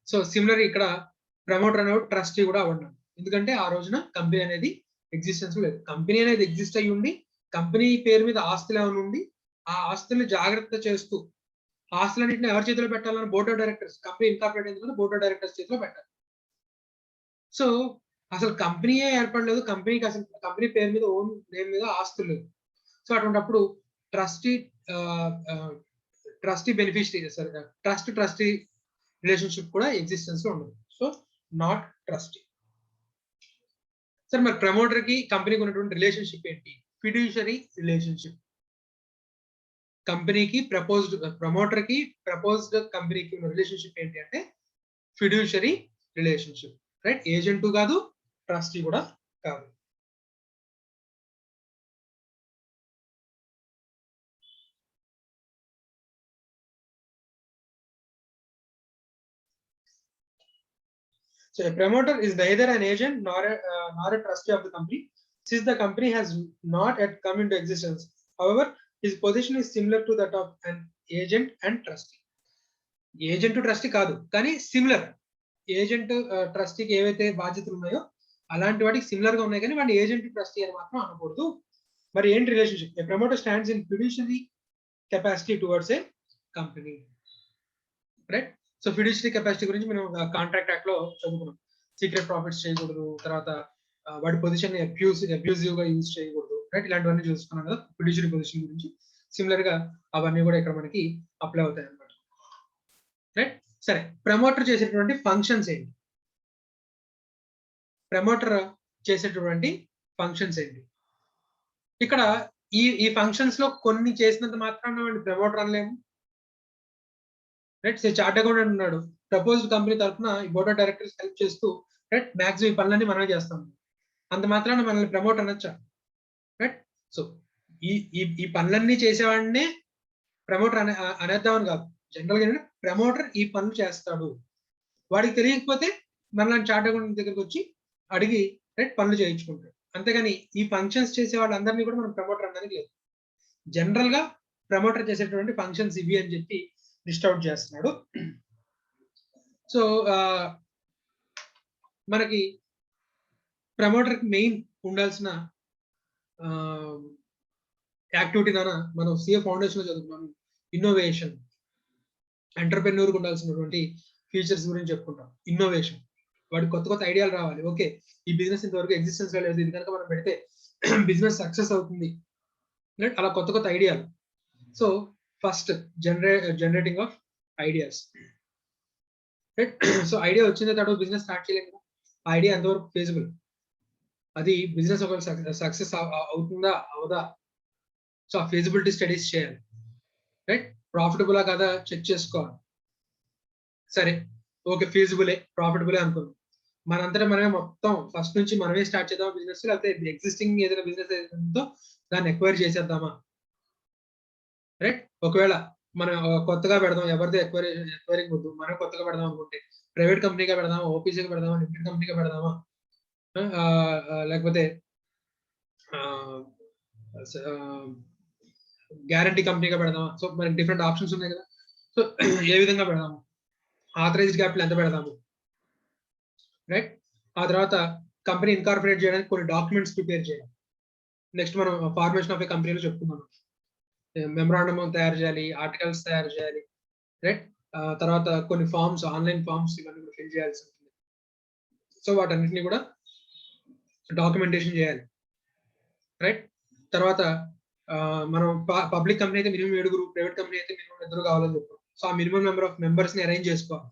సో సిమిలర్ ఇక్కడ ప్రమోటర్ అనేవాడు ట్రస్టీ కూడా అవ్వడం, ఎందుకంటే ఆ రోజున కంపెనీ అనేది ఎగ్జిస్టెన్స్ లేదు. కంపెనీ అనేది ఎగ్జిస్ట్ అయ్యి ఉండి కంపెనీ పేరు మీద ఆస్తులు ఏమైనా ఉండి ఆ ఆస్తుల్ని జాగ్రత్త చేస్తూ ఆస్తులన్నింటినీ ఎవరి చేతిలో పెట్టాలని board of directors, company incorporate అయింది బోర్డ్ ఆఫ్ డైరెక్టర్స్ చేతిలో పెట్టాలి. సో అసలు కంపెనీయే ఏర్పడలేదు, కంపెనీకి అసలు కంపెనీ పేరు మీద ఓన్ నేమ్ మీద ఆస్తులు లేదు. సో అటువంటిప్పుడు ట్రస్టీ బెనిఫిషరీ, ట్రస్టీ రిలేషన్షిప్ కూడా ఎగ్జిస్టెన్స్ లో ఉండదు. So not trustee. సార్ మరి ప్రమోటర్ కి కంపెనీకి ఉన్నటువంటి రిలేషన్షిప్ ఏంటి? ఫిడ్యూషరీ రిలేషన్షిప్. కంపెనీకి ప్రమోటర్ కి ప్రపోజ్డ్ కంపెనీకి ఉన్న రిలేషన్షిప్ ఏంటి అంటే ఫిడ్యూషరీ రిలేషన్షిప్, రైట్? ఏజెంట్ కాదు, ట్రస్టీ కూడా కాదు. So a promoter is neither an agent nor a trustee of the company, since the company has not yet come into existence. However, his position is similar to that of an agent and trustee. Agent trustee కాదు, కానీ similar. Agent ట్రస్టీకి ఏవైతే బాధ్యతలు ఉన్నాయో అలాంటి వాటికి similar గా ఉన్నాయి, కానీ వాడిని ఏజెంట్ ట్రస్టీ అని మాత్రం అనకూడదు. మరి ఏంటి రిలేషన్షిప్? A promoter stands in fiduciary capacity towards a company, right? So fiduciary capacity గురించి మనం కాంట్రాక్ట్ యాక్ట్ లో చదువుకున్నాం. సీక్రెట్ ప్రాఫిట్స్ చేయకూడదు, తర్వాత వాడి పొజిషన్ అబ్యూజివ్ గా యూజ్ చేయకూడదు, రైట్? ఇలాంటివన్నీ చూసుకున్నాం కదా ఫిడ్యూషరీ పొజిషన్ గురించి. సిమిలర్ గా అవన్నీ కూడా ఇక్కడ మనకి అప్లై అవుతాయి అన్నమాట, రైట్? సరే, ప్రమోటర్ చేసేటువంటి ఫంక్షన్స్ ఏంటి? ప్రమోటర్ చేసేటువంటి ఫంక్షన్స్ ఏంటి? ఇక్కడ ఈ ఫంక్షన్స్ లో కొన్ని చేసినంత మాత్రాన ప్రమోటర్ అనలేము, రైట్? చార్ట్ అకౌంటెంట్ ఉన్నాడు, ప్రపోజ్డ్ కంపెనీ తరఫున బోర్డ్ ఆఫ్ డైరెక్టర్స్ హెల్ప్ చేస్తూ, రైట్, మ్యాక్సిమం ఈ పనులన్నీ మనమే చేస్తాం, అంత మాత్రాన మనల్ని ప్రమోట్ అనొచ్చా? రైట్? సో ఈ పనులన్నీ చేసేవాడినే ప్రమోటర్ అనేద్దామని కాదు. జనరల్ గా ప్రమోటర్ ఈ పనులు చేస్తాడు, వాడికి తెలియకపోతే మనల్ని చార్ట్ అకౌంటెంట్ దగ్గరికి వచ్చి అడిగి, రైట్, పనులు చేయించుకుంటాడు. అంతేగాని ఈ ఫంక్షన్స్ చేసే వాళ్ళందరినీ కూడా మనం ప్రమోటర్ అనడానికి లేదు. జనరల్ గా ప్రమోటర్ చేసేటువంటి ఫంక్షన్స్ ఇవి అని చెప్పి లిస్ట్ అవుట్ చేస్తున్నాడు. సో మనకి ప్రమోటర్ కి మెయిన్ ఉండాల్సిన యాక్టివిటీ మనం సిఏ ఫౌండేషన్ లో చదువుకున్నాం. ఇన్నోవేషన్, ఎంటర్ప్రెన్యూర్ కి ఉండాల్సినటువంటి ఫీచర్స్ గురించి చెప్పుకుంటాం. ఇన్నోవేషన్, వాడికి కొత్త కొత్త ఐడియాలు రావాలి. ఓకే, ఈ బిజినెస్ ఇంతవరకు ఎగ్జిస్టెన్స్ లో లేదు, ఇది కనుక మనం పెడితే బిజినెస్ సక్సెస్ అవుతుంది, అలా కొత్త కొత్త ఐడియాలు. So first generating of ideas, right? So idea వచ్చిందే తడు బిజినెస్ స్టార్ట్ చేయలేము కదా. ఆ ఐడియా ఎంతవరకు ఫీజిబుల్, అది బిజినెస్ ఒక సక్సెస్ అవుతుందా అవదా, సో ఆ ఫీజిబిలిటీ స్టడీస్ చేయాలి, రైట్? ప్రాఫిటబులా కదా చెక్ చేసుకోవాలి. సరే, ఓకే, ఫీజిబులే, ప్రాఫిటబులే అనుకుందాం. మనంతటా మనమే మొత్తం ఫస్ట్ నుంచి మనమే స్టార్ట్ చేద్దాం బిజినెస్, లేకపోతే ఎగ్జిస్టింగ్ ఏదైనా బిజినెస్ ఏదైతుందో దాన్ని ఎక్వైర్ చేసేద్దామా, రైట్? ఒకవేళ మనం కొత్తగా పెడదాం, ఎవరితో ఎక్వైరింగ్ వద్దు, మనం కొత్తగా పెడదాం అనుకుంటే ప్రైవేట్ కంపెనీగా పెడదామా, ఓపీసీగా పెడదామా, లిమిటెడ్ కంపెనీగా పెడదామా, లేకపోతే గ్యారంటీ కంపెనీగా పెడదామా? సో మనకి డిఫరెంట్ ఆప్షన్స్ ఉన్నాయి కదా. సో ఏ విధంగా పెడదాము, ఆథరైజ్డ్ క్యాపిటల్ ఎంత పెడదాము, రైట్? ఆ తర్వాత కంపెనీ ఇన్కార్పొరేట్ చేయడానికి కొన్ని డాక్యుమెంట్స్ ప్రిపేర్ చేయాలి. నెక్స్ట్ మనం ఫార్మేషన్ ఆఫ్ ఏ కంపెనీలో చెప్పుకున్నాం, మెమరాండమ్ తయారు చేయాలి, ఆర్టికల్స్ తయారు చేయాలి, రైట్? తర్వాత కొన్ని ఫార్మ్స్, ఆన్లైన్ ఫార్మ్స్ ఇవన్నీ కూడా ఫిల్ చేయాల్సి ఉంటుంది. సో వాటన్నిటిని కూడా డాక్యుమెంటేషన్ చేయాలి, రైట్? తర్వాత మనం పబ్లిక్ కంపెనీ అయితే మినిమం 7, ప్రైవేట్ కంపెనీ అయితే మినిమం 2 కావాలని చెప్పాం. సో ఆ మినిమం నెంబర్ ఆఫ్ మెంబర్స్ ని అరేంజ్ చేసుకోవాలి.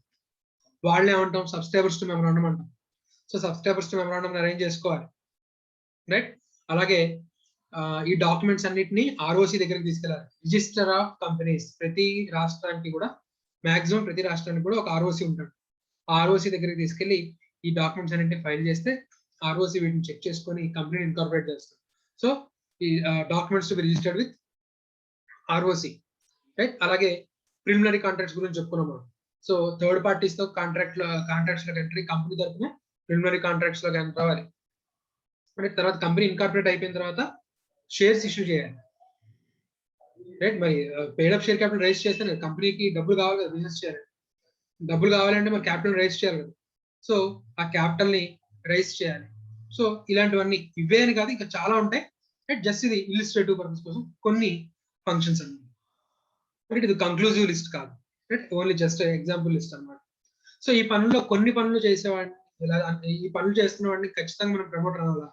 వాళ్ళే ఏమంటాం, సబ్స్క్రైబర్స్ టు మెమరాండమ్ అంటాం. So subscribers to memorandum arrange చేసుకోవాలి, రైట్? అలాగే ఈ డాక్యుమెంట్స్ అన్నిటిని ఆర్ఓసి దగ్గరికి తీసుకెళ్ళాలి, రిజిస్టర్ ఆఫ్ కంపెనీస్. ప్రతి రాష్ట్రానికి కూడా మాక్సిమం ప్రతి రాష్ట్రానికి కూడా ఒక ఆర్ఓసి ఉంటాడు. ఆర్ఓసి దగ్గరికి తీసుకెళ్లి ఈ డాక్యుమెంట్స్ అన్నింటిని ఫైల్ చేస్తే ఆర్ఓసి వీటిని చెక్ చేసుకొని కంపెనీని ఇన్కార్పొరేట్ చేస్తారు. సో ఈ documents to be registered with ROC, right? అలాగే ప్రిలిమినరీ కాంట్రాక్ట్స్ గురించి చెప్పుకున్నాం మనం. సో థర్డ్ పార్టీస్ తో కాంట్రాక్ట్స్ లో ఎంట్రీ, కంపెనీ తరఫున ప్రిలిమినరీ కాంట్రాక్ట్స్ లోకి ఎంటర్ అవ్వాలి. తర్వాత కంపెనీ ఇన్కార్పొరేట్ అయిపోయిన తర్వాత షేర్స్ ఇష్యూ చేయాలి, రైట్? మరి పేడ్ అప్ షేర్ క్యాపిటల్ రైజ్ చేస్తే కంపెనీకి డబ్బులు కావాలి కదా, బిజినెస్ చేయాలి, డబ్బులు కావాలంటే మరి క్యాపిటల్ రైజ్ చేయాలి కదా. సో ఆ క్యాపిటల్ ని రైజ్ చేయాలి. సో ఇలాంటివన్నీ, ఇవే అని కాదు ఇంకా చాలా ఉంటాయి, రైట్? జస్ట్ ఇది ఇల్లుస్ట్రేటివ్ పర్పస్ కోసం కొన్ని ఫంక్షన్స్ అన్నమాట, రైట్? ఇది కంక్లూజివ్ లిస్ట్ కాదు, right? Only just example list అన్నమాట. సో ఈ పనుల్లో కొన్ని పనులు చేసేవాడిని, ఈ పనులు చేస్తున్న వాడిని ఖచ్చితంగా మనం ప్రమోటర్ అనాలా?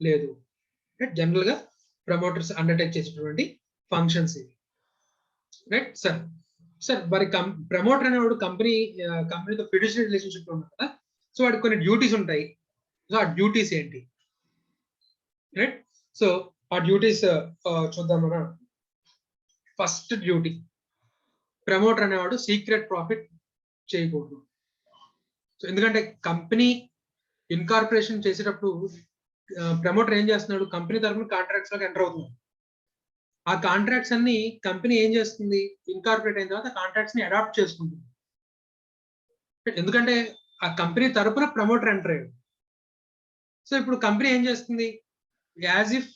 లేదు, రైట్? జనరల్ గా ప్రమోటర్స్ అండర్టేక్ చేసేటువంటి ఫంక్షన్స్ ఇవి, రైట్? సార్ మరి ప్రమోటర్ అనేవాడు కంపెనీతో ఫిడ్యూషరీ రిలేషన్షిప్ లో ఉన్నాడు కదా. సో వాడికి కొన్ని డ్యూటీస్ ఉంటాయి. సో ఆ డ్యూటీస్ ఏంటి, రైట్? సో ఆ డ్యూటీస్ చూద్దాం మనం. ఫస్ట్ డ్యూటీ, ప్రమోటర్ అనేవాడు సీక్రెట్ ప్రాఫిట్ చేయకూడదు. సో ఎందుకంటే కంపెనీ ఇన్కార్పొరేషన్ చేసేటప్పుడు ప్రమోటర్ ఏం చేస్తున్నాడు, కంపెనీ తరఫున కాంట్రాక్ట్స్ లోకి ఎంటర్ అవుతున్నాడు. ఆ కాంట్రాక్ట్స్ అన్ని కంపెనీ ఏం చేస్తుంది, ఇన్కార్పొరేట్ అయిన తర్వాత కాంట్రాక్ట్స్ ని అడాప్ట్ చేసుకుంటుంది. ఎందుకంటే ఆ కంపెనీ తరపున ప్రమోటర్ ఎంటర్ అయ్యాడు. సో ఇప్పుడు కంపెనీ ఏం చేస్తుంది, as if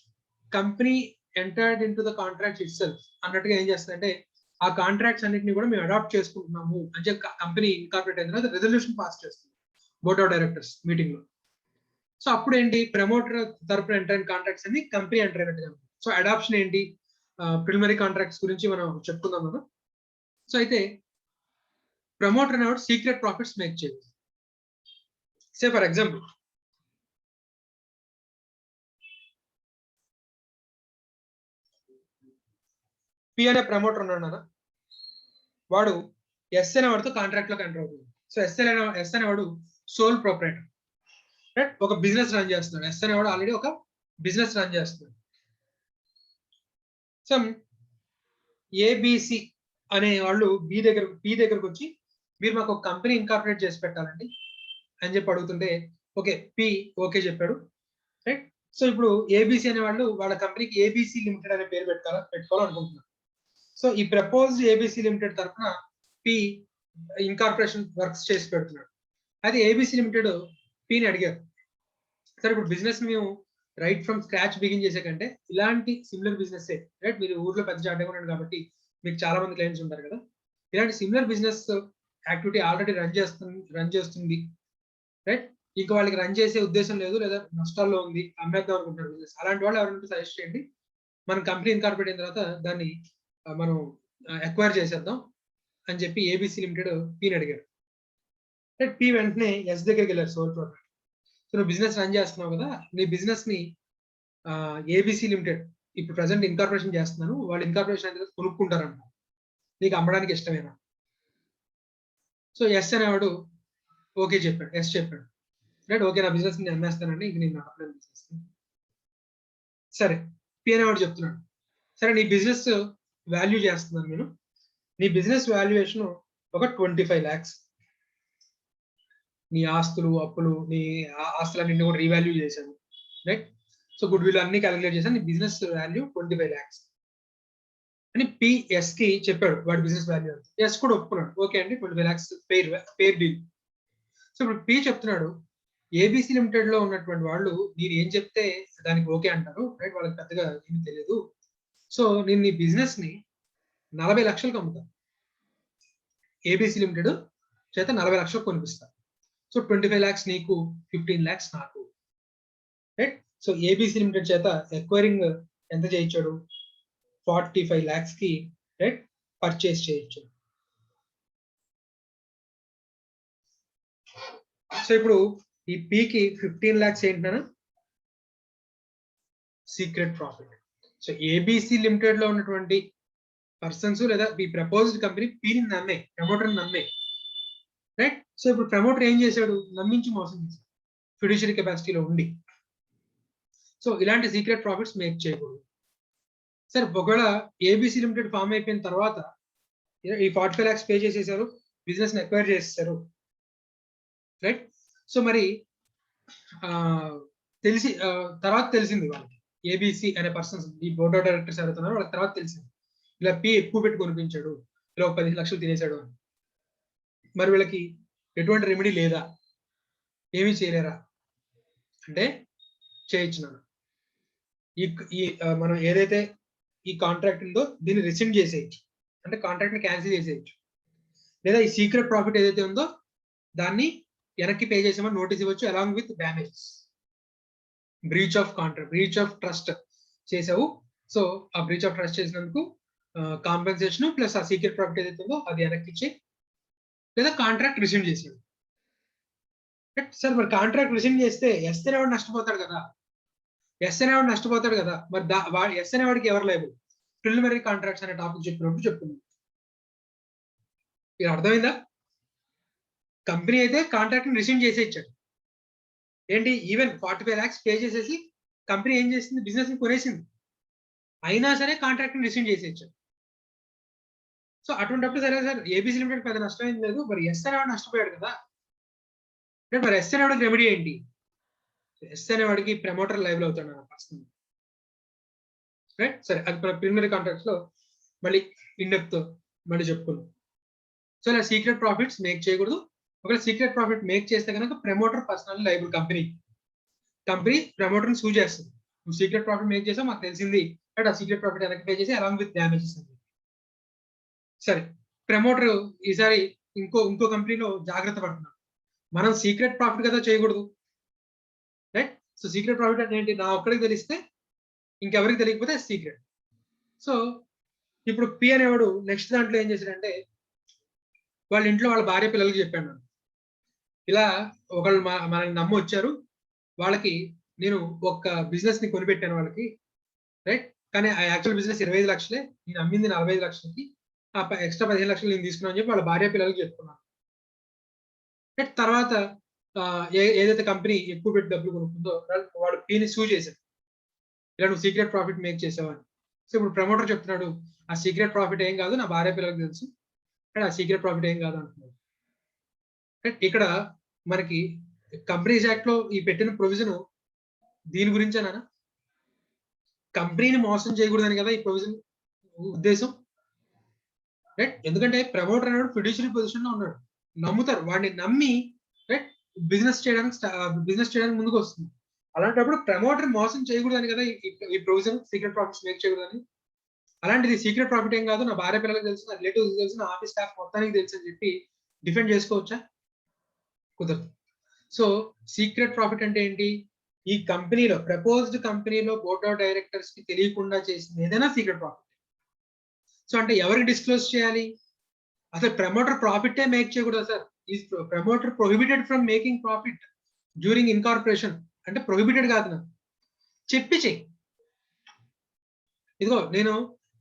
company entered in to the contract it self అన్నట్టుగా ఏం చేస్తుంది అంటే, ఆ కాంట్రాక్ట్స్ అన్నింటినీ కూడా మేము అడాప్ట్ చేసుకుంటున్నాము అని చెప్పి కంపెనీ ఇన్కార్పొరేట్ అయిన తర్వాత రెజల్యూషన్ పాస్ చేస్తుంది బోర్డ్ ఆఫ్ డైరెక్టర్స్ మీటింగ్ లో. సో అప్పుడు ఏంటి, ప్రమోటర్ తరపున ఎంటర్ అయిన కాంట్రాక్ట్స్ అన్ని కంపెనీ ఎంటర్ అయినట్టుగా. సో అడాప్షన్ ఏంటి, ప్రిలిమినరీ కాంట్రాక్ట్స్ గురించి మనం చెప్పుకుందాం మనం. సో అయితే ప్రమోటర్ అనేవాడు సీక్రెట్ ప్రాఫిట్స్ మేక్ చేయదు. సే ఫర్ ఎగ్జాంపుల్, పి అనే ప్రమోటర్ ఉన్నాడు, వాడు ఎస్ అనే వాడితో కాంట్రాక్ట్ లోకి ఎంటర్ అవుతుంది. సో ఎస్ అనేవాడు సోల్ ప్రొపరేటర్, రైట్, ఒక బిజినెస్ రన్ చేస్తున్నాడు. ఎస్ అనేవాడు ఆల్రెడీ ఒక బిజినెస్ రన్ చేస్తున్నాడు. సో ఏబిసి అనే వాళ్ళు పి దగ్గరకు వచ్చి, మీరు మాకు ఒక కంపెనీ ఇన్కార్పొరేట్ చేసి పెట్టాలండి అని చెప్పి అడుగుతుంటే, ఓకే పి ఓకే చెప్పాడు, రైట్. సో ఇప్పుడు ఏబిసి అనే వాళ్ళు వాళ్ళ కంపెనీకి ఏబిసి లిమిటెడ్ అనే పేరు పెట్టుకోవాలనుకుంటున్నారు. సో ఈ ప్రపోజ్డ్ ఏబిసి లిమిటెడ్ తరఫున పి ఇన్కార్పొరేషన్ వర్క్స్ చేసి పెడుతున్నాడు. అది ఏబిసి లిమిటెడ్ పిని అడిగారు, సార్ ఇప్పుడు బిజినెస్ మేము రైట్ ఫ్రమ్ స్క్రాచ్ బిగిన్ చేసే కంటే ఇలాంటి సిమిలర్ బిజినెస్, రైట్, మీరు ఊర్లో పెద్ద చాటగా ఉన్నాడు కాబట్టి మీకు చాలా మంది క్లయింట్స్ ఉంటారు కదా, ఇలాంటి similar business activity already run చేస్తుంది, రైట్, ఇంకా వాళ్ళకి రన్ చేసే ఉద్దేశం లేదు లేదా నష్టాల్లో ఉంది, అమ్మేద్దాం అనుకుంటున్నారు బిజినెస్, అలాంటి వాళ్ళు ఎవరైనా సజెస్ట్ చేయండి, మన కంపెనీ ఇన్కార్పొరేట్ అయిన తర్వాత దాన్ని మనం ఎక్వైర్ చేసేద్దాం అని చెప్పి ఏబిసి లిమిటెడ్ పిని అడిగారు. రైట్, పి వెంటనే ఎస్ దగ్గరికి వెళ్ళారు, సోల్ ప్రొపరేటర్. సో నువ్వు బిజినెస్ రన్ చేస్తున్నావు కదా, నీ బిజినెస్ ని ఏబిసి లిమిటెడ్ ఇప్పుడు ప్రజెంట్ ఇన్కార్పొరేషన్ చేస్తున్నాను, వాళ్ళు ఇన్కార్పొరేషన్ అనేది కొనుక్కుంటారంట, నీకు అమ్మడానికి ఇష్టమేనా? సో ఎస్ అనేవాడు ఓకే చెప్పాడు, ఎస్ చెప్పాడు, రైట్, ఓకే నా బిజినెస్ నేను అమ్మేస్తానండి, ఇంక నేను నడపలేను బిజినెస్. సరే, పి అనేవాడు చెప్తున్నాడు, సరే నీ బిజినెస్ వాల్యూ చేస్తున్నాను నేను, నీ బిజినెస్ వాల్యుయేషన్ ఒక 25 lakhs, నీ ఆస్తులు అప్పులు నీ ఆస్తులన్నింటినీ కూడా రీవాల్యూ చేశాను, రైట్. సో గుడ్ విల్ అన్ని క్యాలిక్యులేట్ చేశాను, నీ బిజినెస్ వాల్యూ 25 lakhs అని పిఎస్ కి చెప్పాడు వాడి బిజినెస్ వాల్యూ. ఎస్ కూడా ఒప్పుకున్నాడు, ఓకే అండి 25 lakhs పేర్ డీల్. సో ఇప్పుడు పి చెప్తున్నాడు, ఏబిసి లిమిటెడ్ లో ఉన్నటువంటి వాళ్ళు నేను ఏం చెప్తే దానికి ఓకే అంటారు, రైట్, వాళ్ళకి పెద్దగా ఏమీ తెలియదు. సో నేను నీ బిజినెస్ ని 40 లక్షలకు అమ్ముతాను, ఏబిసి లిమిటెడ్ చేత 40 లక్షలకు కొనిపిస్తాను. సో 25 lakhs నీకు, 15 lakhs నాకు, రైట్. సో ఏబిసి లిమిటెడ్ చేత ఎక్వైరింగ్ ఎంత చేయించాడు, 45 lakhs కి, రైట్, పర్చేస్ చేయించాడు. సో ఇప్పుడు ఈ పికి 15 lakhs ఏంటన్నా secret profit. So A B C limited లో ఉన్నటువంటి పర్సన్స్ లేదా ఈ ప్రపోజ్డ్ కంపెనీ పిని నమ్మే, ప్రమోటర్ నమ్మే, రైట్. సో ఇప్పుడు ప్రమోటర్ ఏం చేశాడు, నమ్మించి మోసం చేశాడు ఫిడ్యూషియరీ కెపాసిటీలో ఉండి. సో ఇలాంటి సీక్రెట్ ప్రాఫిట్స్ మేక్ చేయకూడదు. సరే ఒకవేళ ఏబిసి లిమిటెడ్ ఫామ్ అయిపోయిన తర్వాత ఈ 45 lakhs పే చేసేసారు, బిజినెస్ ని ఎక్వైర్ చేసేసారు, రైట్. సో మరి తర్వాత తెలిసింది వాళ్ళకి, ఏబిసి అనే పర్సన్స్ ఈ బోర్డ్ ఆఫ్ డైరెక్టర్స్ ఎవరుతున్నారో వాళ్ళకి తర్వాత తెలిసింది, ఇలా పి ఎక్కువ పెట్టి కొనిపించాడు, ఇలా 15 లక్షలు తినేశాడు అని. మరి వీళ్ళకి ఎటువంటి రెమెడీ లేదా, ఏమీ చేయలేరా అంటే చేయించినాను. ఈ మనం ఏదైతే ఈ కాంట్రాక్ట్ ఉందో దీన్ని రిసెండ్ చేసేయచ్చు, అంటే కాంట్రాక్ట్ ని క్యాన్సిల్ చేసేయచ్చు, లేదా ఈ సీక్రెట్ ప్రాఫిట్ ఏదైతే ఉందో దాన్ని వెనక్కి పే చేసామని నోటీస్ ఇవ్వచ్చు, along with damages. Breach of contract, breach of trust చేసావు, సో ఆ బ్రీచ్ ఆఫ్ ట్రస్ట్ చేసినందుకు కాంపెన్సేషన్ ప్లస్ ఆ సీక్రెట్ ప్రాఫిట్ ఏదైతే ఉందో అది వెనక్కి ఇచ్చే, లేదా కాంట్రాక్ట్ రిసెండ్ చేసాడు. సార్ మరి కాంట్రాక్ట్ రిసెండ్ చేస్తే ఎస్ అనేవాడు నష్టపోతాడు కదా, మరి ఎస్ అనేవాడికి ఎవరు లేవు, ప్రిలిమినరీ కాంట్రాక్ట్స్ అనే టాపిక్ చెప్పినప్పుడు చెప్తున్నాం. ఇది అర్థమైందా? కంపెనీ అయితే కాంట్రాక్ట్ ని రిసెండ్ చేసే ఇచ్చాడు, ఏంటి ఈవెన్ 45 lakhs పే చేసేసి కంపెనీ ఏం చేసింది, బిజినెస్ ని కొనేసింది, అయినా సరే కాంట్రాక్ట్ ని రిసెండ్ చేసే ఇచ్చాడు. సో అటువంటిప్పుడు సరే సార్ ఏబిసి లిమిటెడ్ పెద్ద నష్టం ఏం లేదు, మరి ఎస్ అనేవాడు నష్టపోయాడు కదా, మరి ఎస్ అనేవాడికి రెమెడీ ఏంటి? ఎస్ అనేవాడికి ప్రమోటర్ లైవ్ అవుతాడు పర్సనల్. రైట్, సరే అది మన ప్రిలిమినరీ కాంట్రాక్ట్స్ లో మళ్ళీ ఇన్డెప్త్ మళ్ళీ చెప్పుకుందాం. సో ఇలా సీక్రెట్ ప్రాఫిట్స్ మేక్ చేయకూడదు. ఒకవేళ సీక్రెట్ ప్రాఫిట్ మేక్ చేస్తే కనుక promoter personal liable, company promoter సూ చేస్తుంది. నువ్వు సీక్రెట్ ప్రాఫిట్ మేక్ చేసావు, మాకు తెలిసింది, బట్ ఆ సీక్రెట్ ప్రాఫిట్ వెనక్కి పే చేసి అలాంగ్ విత్ డ్యామేజెస్ ఉంది. సరే, ప్రమోటర్ ఈసారి ఇంకో కంపెనీలో జాగ్రత్త పడుతున్నాడు. మనం సీక్రెట్ ప్రాఫిట్ కదా చేయకూడదు, రైట్? సో సీక్రెట్ ప్రాఫిట్ అంటే ఏంటి? నా ఒక్కడికి తెలిస్తే ఇంకెవరికి తెలియకపోతే సీక్రెట్. సో ఇప్పుడు పి అనేవాడు నెక్స్ట్ దాంట్లో ఏం చేశాడంటే, వాళ్ళ ఇంట్లో వాళ్ళ భార్య పిల్లలకి చెప్పాను, ఇలా ఒకళ్ళు మనల్ని నమ్మి వచ్చారు, వాళ్ళకి నేను ఒక బిజినెస్ ని కొనిపెట్టాను వాళ్ళకి, రైట్? కానీ ఆ యాక్చువల్ బిజినెస్ 25 లక్షలే, నేను అమ్మింది 45 లక్షలకి, ఆ ఎక్స్ట్రా 15 లక్షలు నేను తీసుకున్నాను అని చెప్పి వాళ్ళ భార్య పిల్లలకి చెప్పుకున్నాను. రైట్, తర్వాత ఏదైతే కంపెనీ ఎక్కువ పెట్టి డబ్బులు కొనుక్కుందో వాడు పీని సూ చేశాడు, ఇలా నువ్వు సీక్రెట్ ప్రాఫిట్ మేక్ చేసావని. సో ఇప్పుడు ప్రమోటర్ చెప్తున్నాడు, ఆ సీక్రెట్ ప్రాఫిట్ ఏం కాదు, నా భార్య పిల్లలకు తెలుసు, ఆ సీక్రెట్ ప్రాఫిట్ ఏం కాదు అంటున్నాడు. ఇక్కడ మనకి కంపెనీస్ యాక్ట్ లో ఈ పెట్టిన ప్రొవిజన్ దీని గురించేనా? కంపెనీని మోసం చేయకూడదని కదా ఈ ప్రొవిజన్ ఉద్దేశం, రైట్? ఎందుకంటే ప్రమోటర్ అనేవాడు ఫిడ్యూషియరీ పొజిషన్ లో ఉన్నాడు, నమ్ముతారు, వాడిని నమ్మి రైట్ బిజినెస్ చేయడానికి ముందుకు వస్తుంది. అలాంటప్పుడు ప్రమోటర్ మోసం చేయకూడదని కదా ఈ ప్రొవిజన్, సీక్రెట్ ప్రాఫిట్స్ మేక్ చేయకూడదని. అలాంటిది సీక్రెట్ ప్రాఫిట్ ఏం కాదు, నా భార్య పిల్లలకు తెలుసు, నా రిలేటివ్స్ తెలుసు, నా ఆఫీస్ స్టాఫ్ మొత్తానికి తెలుసు అని చెప్పి డిఫెండ్ చేసుకోవచ్చా? కుదరదు. సో సీక్రెట్ ప్రాఫిట్ అంటే ఏంటి? ఈ కంపెనీలో, ప్రపోజ్డ్ కంపెనీలో బోర్డ్ ఆఫ్ డైరెక్టర్స్ కి తెలియకుండా చేసింది ఏదైనా సీక్రెట్ ప్రాఫిట్. సో అంటే ఎవరికి డిస్క్లోజ్ చేయాలి? అసలు ప్రమోటర్ ప్రాఫిటే మేక్ చేయకూడదు సార్. ఈ promoter prohibited from making profit during incorporation అంటే ప్రొహిబిటెడ్ కాదు, నాకు చెప్పి చెయ్యి, ఇదిగో నేను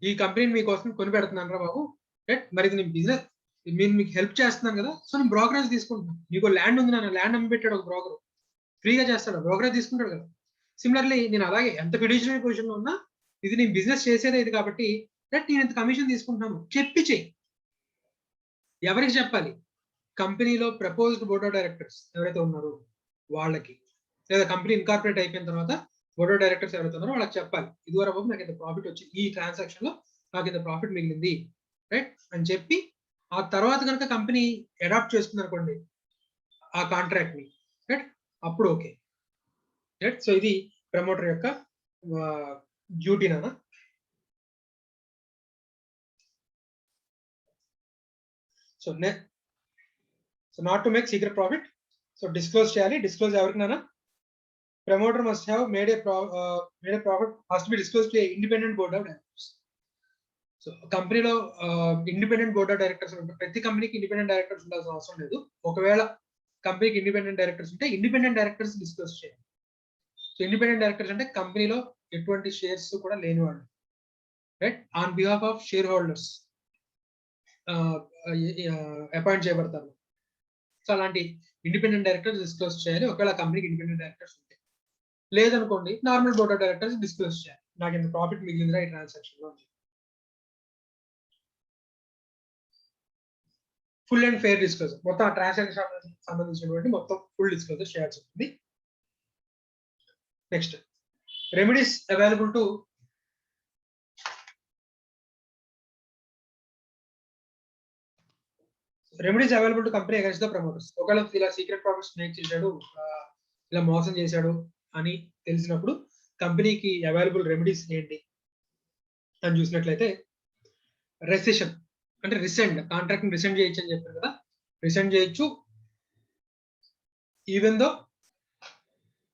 ఈ కంపెనీని మీకోసం కొని పెడుతున్నాను రా బాబు, రైట్? మరి ఇది నేను బిజినెస్, నేను మీకు హెల్ప్ చేస్తున్నాను కదా, సో నేను బ్రోకరేజ్ తీసుకుంటున్నాను, మీకు ల్యాండ్ ఉంది, నా ల్యాండ్ అమ్మి పెట్టాడు ఒక బ్రోకర్, ఫ్రీగా చేస్తాడు, బ్రోకరేజ్ తీసుకుంటాడు కదా. సిమిలర్లీ నేను అలాగే ఎంత ఫిడ్యూషియరీ పొజిషన్ లో ఉన్నా, ఇది నేను బిజినెస్ చేసేదే ఇది కాబట్టి రైట్ నేను ఇంత కమిషన్ తీసుకుంటున్నాను చెప్పి చెయ్యి. ఎవరికి చెప్పాలి? కంపెనీలో ప్రపోజ్డ్ బోర్డ్ ఆఫ్ డైరెక్టర్స్ ఎవరైతే ఉన్నారో వాళ్ళకి, లేదా కంపెనీ ఇన్కార్పొరేట్ అయిపోయిన తర్వాత బోర్డ్ ఆఫ్ డైరెక్టర్స్ ఎవరైతే ఉన్నారో వాళ్ళకి చెప్పాలి, ఇదివరకు నాకు ఇంత ప్రాఫిట్ వచ్చింది, ఈ ట్రాన్సాక్షన్ లో నాకు ఇంత ప్రాఫిట్ మిగిలింది, రైట్ అని చెప్పి ఆ తర్వాత కనుక కంపెనీ అడాప్ట్ చేసుకుంది అనుకోండి ఆ కాంట్రాక్ట్ ని, రైట్ అప్పుడు ఓకే, రైట్? సో ఇది ప్రమోటర్ యొక్క డ్యూటీ నానా. So not to make secret profit, so disclose చేయాలి. డిస్క్లోజ్ ఎవరికి నానా? Promoter must have made A profit must be disclose to independent board of directors. So కంపెనీలో independent board of directors ఉంటారు. ప్రతి కంపెనీకి ఇండిపెండెంట్ డైరెక్టర్స్ ఉండాల్సిన అవసరం లేదు. ఒకవేళ కంపెనీకి ఇండిపెండెంట్ డైరెక్టర్స్ ఉంటే ఇండిపెండెంట్ డైరెక్టర్స్ డిస్క్లోజ్ చేయాలి. సో ఇండిపెండెంట్ డైరెక్టర్స్ అంటే కంపెనీలో ఎటువంటి షేర్స్ కూడా లేని వాళ్ళు, right? On behalf of share holders appoint చేయబడతారు. సో అలాంటి ఇండిపెండెంట్ డైరెక్టర్స్ డిస్క్లోజ్ చేయాలి ఒకవేళ కంపెనీకి ఇండిపెండెంట్ డైరెక్టర్స్ ఉంటే. లేదనుకోండి normal board of directors disclose చేయాలి, నాకు ఎంత ప్రాఫిట్ మిగిలిందిరా ఈ ట్రాన్సాక్షన్ లో. ఫుల్ అండ్ ఫెయిర్ డిస్క్లోజర్, మొత్తం ఆ ట్రాన్సాక్షన్ సంబంధించినటువంటి మొత్తం ఫుల్ డిస్క్లోజర్ చేయాల్సి ఉంటుంది. Next, remedies available to company against the promoters. ఒకవేళ ఇలా సీక్రెట్ ప్రాఫిట్స్ మేక్ చేశాడు, ఇలా మోసం చేశాడు అని తెలిసినప్పుడు కంపెనీకి అవైలబుల్ రెమెడీస్ ఏంటి అని చూసినట్లయితే, రెసిషన్ అంటే రిసెండ్, కాంట్రాక్ట్ ని రిసెండ్ చేయొచ్చు అని చెప్పారు కదా, రిసెండ్ చేయొచ్చు. Even though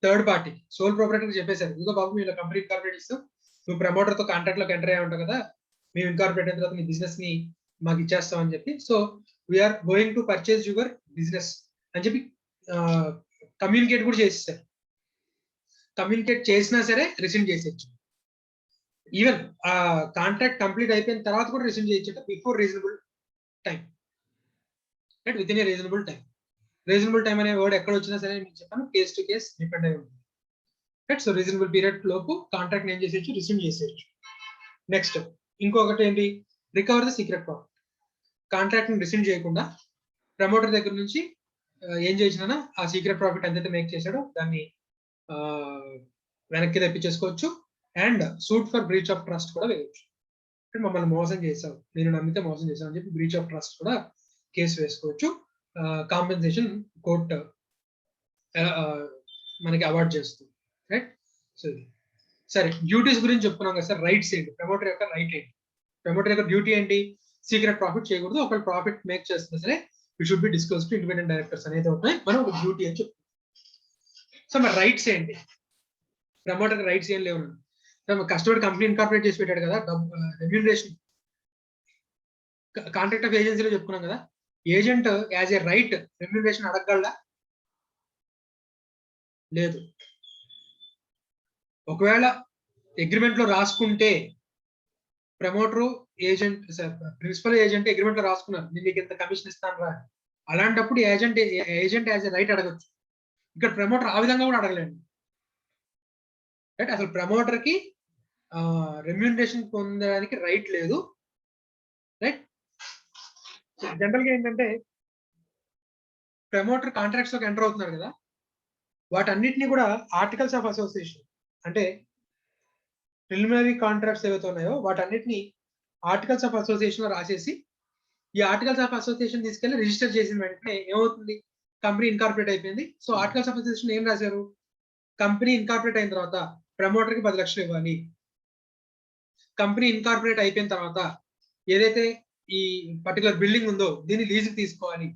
third party soul proprietor చెప్పేశారు, ఇదిగో బాబు మీరు కంపెనీ ఇన్కార్పొరేట్ ఇస్తాం, నువ్వు ప్రమోటర్ తో కాంట్రాక్ట్ లోకి ఎంటర్ అయ్యి ఉంటావు కదా, మేము ఇన్కార్పొరేట్ అయిన తర్వాత నీ బిజినెస్ ని మాకు ఇచ్చేస్తాం అని చెప్పి, so we are going to purchase your business అని చెప్పి కమ్యూనికేట్ కూడా చేసేసారు. కమ్యూనికేట్ చేసినా సరే రిసెండ్ చేసేయచ్చు. ఈవెన్ ఆ కాంట్రాక్ట్ కంప్లీట్ అయిపోయిన తర్వాత కూడా రిసెండ్ చేయొచ్చు before reasonable time, right? With in a reasonable time. Reasonable time అనే వర్డ్ ఎక్కడ వచ్చినా సరే మీకు చెప్పాను, కేస్ టు కేస్ డిపెండ్ అయి ఉంటుంది, రైట్? సో రీజనబుల్ పీరియడ్ లోపు కాంట్రాక్ట్ ఏం చేసేయచ్చు, రిసెండ్ చేసేయచ్చు. నెక్స్ట్ ఇంకొకటి ఏంటి, recover the secret profit. Contract ని రిసెండ్ చేయకుండా ప్రమోటర్ దగ్గర నుంచి ఏం చేసినా ఆ సీక్రెట్ ప్రాఫిట్ ఎంతైతే మేక్ చేశాడో దాన్ని వెనక్కి తెప్పించేసుకోవచ్చు. And suit for breach of trust కూడా వేయచ్చు. అంటే మమ్మల్ని మోసం చేశావు, నేను నమ్మితే మోసం చేశావు అని చెప్పి బ్రీచ్ ఆఫ్ ట్రస్ట్ కూడా కేసు వేసుకోవచ్చు. కాంపెన్సేషన్ కోర్ట్ మనకి అవార్డ్ చేస్తుంది. రైట్. సో సరే, డ్యూటీస్ గురించి చెప్పుకున్నాం కదా సార్. రైట్స్ ఏంటి, ప్రమోటర్ యొక్క రైట్ ఏంటి? ప్రమోటర్ యొక్క డ్యూటీ ఏంటి? సీక్రెట్ ప్రాఫిట్ చేయకూడదు. ఒకవేళ ప్రాఫిట్ మేక్ చేస్తున్నా సరే it should be disclose to independent directors అనేది ఉంటాయి. మనం ఒక డ్యూటీ అని చెప్తాం. సో మరి రైట్స్ ఏంటి? ప్రమోటర్ రైట్స్ ఏం లేవు. కస్టమర్ కంపెనీ ఇన్కార్పొరేట్ చేసి పెట్టాడు కదా, రెమ్యూనరేషన్ కాంట్రాక్ట్ ఆఫ్ ఏజెన్సీలో చెప్పుకున్నాం కదా, agent as a right remuneration అడగగలడా? లేదు. ఒకవేళ అగ్రిమెంట్ లో రాసుకుంటే promoter agent principal agent agreement లో రాసుకున్నారు, నేను నీకు ఇంత కమిషన్ ఇస్తాను రా, అలాంటప్పుడు ఏజెంట్ యాజ్ ఎ రైట్ అడగచ్చు. ఇక్కడ ప్రమోటర్ ఆ విధంగా కూడా అడగలేండి. రైట్. అసలు ప్రమోటర్ కి రెమ్యూనరేషన్ పొందడానికి రైట్ లేదు. రైట్. జనరల్ గా ఏంటంటే ప్రమోటర్ కాంట్రాక్ట్స్ లోకి ఎంటర్ అవుతున్నారు కదా, వాటన్నిటిని కూడా ఆర్టికల్స్ ఆఫ్ అసోసియేషన్ అంటే ప్రిలిమినరీ కాంట్రాక్ట్స్ ఏవైతే ఉన్నాయో వాటన్నిటిని ఆర్టికల్స్ ఆఫ్ అసోసియేషన్ లో రాసేసి, ఈ ఆర్టికల్స్ ఆఫ్ అసోసియేషన్ తీసుకెళ్లి రిజిస్టర్ చేసిన వెంటనే ఏమవుతుంది, కంపెనీ ఇన్కార్పొరేట్ అయిపోయింది. సో ఆర్టికల్స్ ఆఫ్ అసోసియేషన్ ఏం రాశారు, కంపెనీ ఇన్కార్పొరేట్ అయిన తర్వాత ప్రమోటర్ కి 10 లక్షలు ఇవ్వాలి. కంపెనీ ఇన్కార్పొరేట్ అయిపోయిన తర్వాత ఏదైతే ఈ పర్టికులర్ బిల్డింగ్ ఉందో దీన్ని లీజుకి తీసుకోవాలి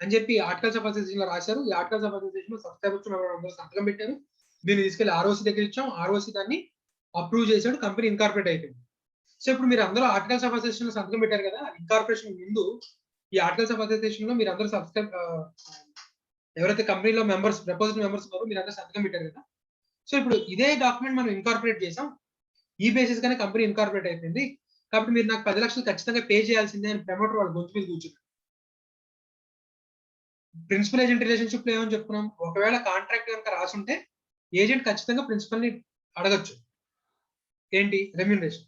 అని చెప్పి ఆర్టికల్స్ ఆఫ్ అసోసియేషన్ లో రాశారు. ఈ ఆర్టికల్స్ ఆఫ్ అసోసియేషన్ లో సబ్స్క్రైబర్స్ సంతకం పెట్టారు. దీన్ని తీసుకెళ్లి ఆర్ఓసి దగ్గర ఇచ్చాం, ఆర్ఓసి దాన్ని అప్రూవ్ చేశాడు, కంపెనీ ఇన్కార్పొరేట్ అయిపోయింది. సో ఇప్పుడు మీరు అందరూ ఆర్టికల్స్ ఆఫ్ అసోసియేషన్ లో సంతకం పెట్టారు కదా, ఇన్కార్పొరేషన్ ముందు ఈ ఆర్టికల్స్ ఆఫ్ అసోసియేషన్ లో మీరు అందరూ ఎవరైతే కంపెనీలో మెంబర్స్ ప్రపోజ్డ్ మెంబర్స్ ఉన్నారో మీరు అందరూ సంతకం పెట్టారు కదా. సో ఇప్పుడు ఇదే డాక్యుమెంట్ మనం ఇన్కార్పొరేట్ చేసాం, ఈ బేసిస్ గానే కంపెనీ ఇన్కార్పొరేట్ అయిపోయింది, కాబట్టి మీరు నాకు 10 లక్షలు ఖచ్చితంగా పే చేయాల్సిందే అని ప్రమోటర్ వాళ్ళ గొంతు మీద కూర్చున్నారు. ప్రిన్సిపల్ ఏజెంట్ రిలేషన్షిప్ లో ఏమని చెప్పుకున్నాం, ఒకవేళ కాంట్రాక్ట్ కనుక రాసుంటే ఏజెంట్ ఖచ్చితంగా ప్రిన్సిపల్ ని అడగచ్చు ఏంటి, రెమ్యూనరేషన్.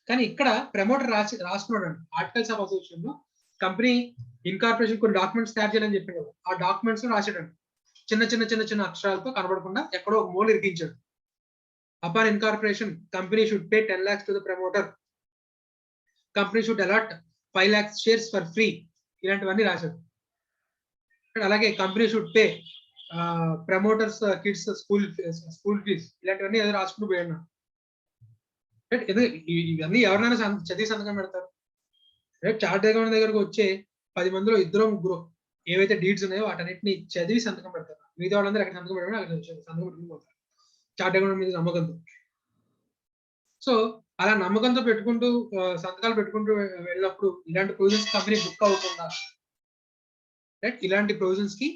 కానీ ఇక్కడ ప్రమోటర్ రాసుకున్నాడు ఆర్టికల్స్ ఆఫ్ అసోసియేషన్ లో కంపెనీ ఇన్కార్పొరేషన్ కొన్ని డాక్యుమెంట్స్ తయారు చేయాలని చెప్పాడు కదా, ఆ డాక్యుమెంట్స్ లో రాసాడు చిన్న చిన్న చిన్న చిన్న అక్షరాలతో కనబడకుండా ఎక్కడో ఒక మూల ఇరికించాడు. Upon incorporation company should pay 10 lakhs to the promoter, company should allot 5 lakhs shares for free, ఇలాంటివన్నీ రాశాడు. అలాగే company should pay promoters kids school fees, ఇలాంటివన్నీ ఏదో రాసుకుంటూ పోయాడు. ఇవన్నీ ఎవరినైనా చదివి సంతకం పెడతారు. చార్ట్ అకౌంట్ దగ్గరకు వచ్చే 10 మందిలో 2-3 ఏవైతే డీడ్స్ ఉన్నాయో వాటన్నిటిని చదివి సంతకం పెడతారు. మిగతా వాళ్ళందరూ ఎక్కడ సంతకం పెట్టడం అక్కడ సంతకం పెట్టుకుని పోతారు చార్ట్ అకౌంట్ మీద నమ్మకంతో. సో అలా నమ్మకంతో పెట్టుకుంటూ సంతకాలు పెట్టుకుంటూ వెళ్ళినప్పుడు ఇలాంటి ప్రొవిజన్స్ కంపెనీ బుక్ అవ్వకుండా, రైట్, ఇలాంటి ప్రొవిజన్స్ కి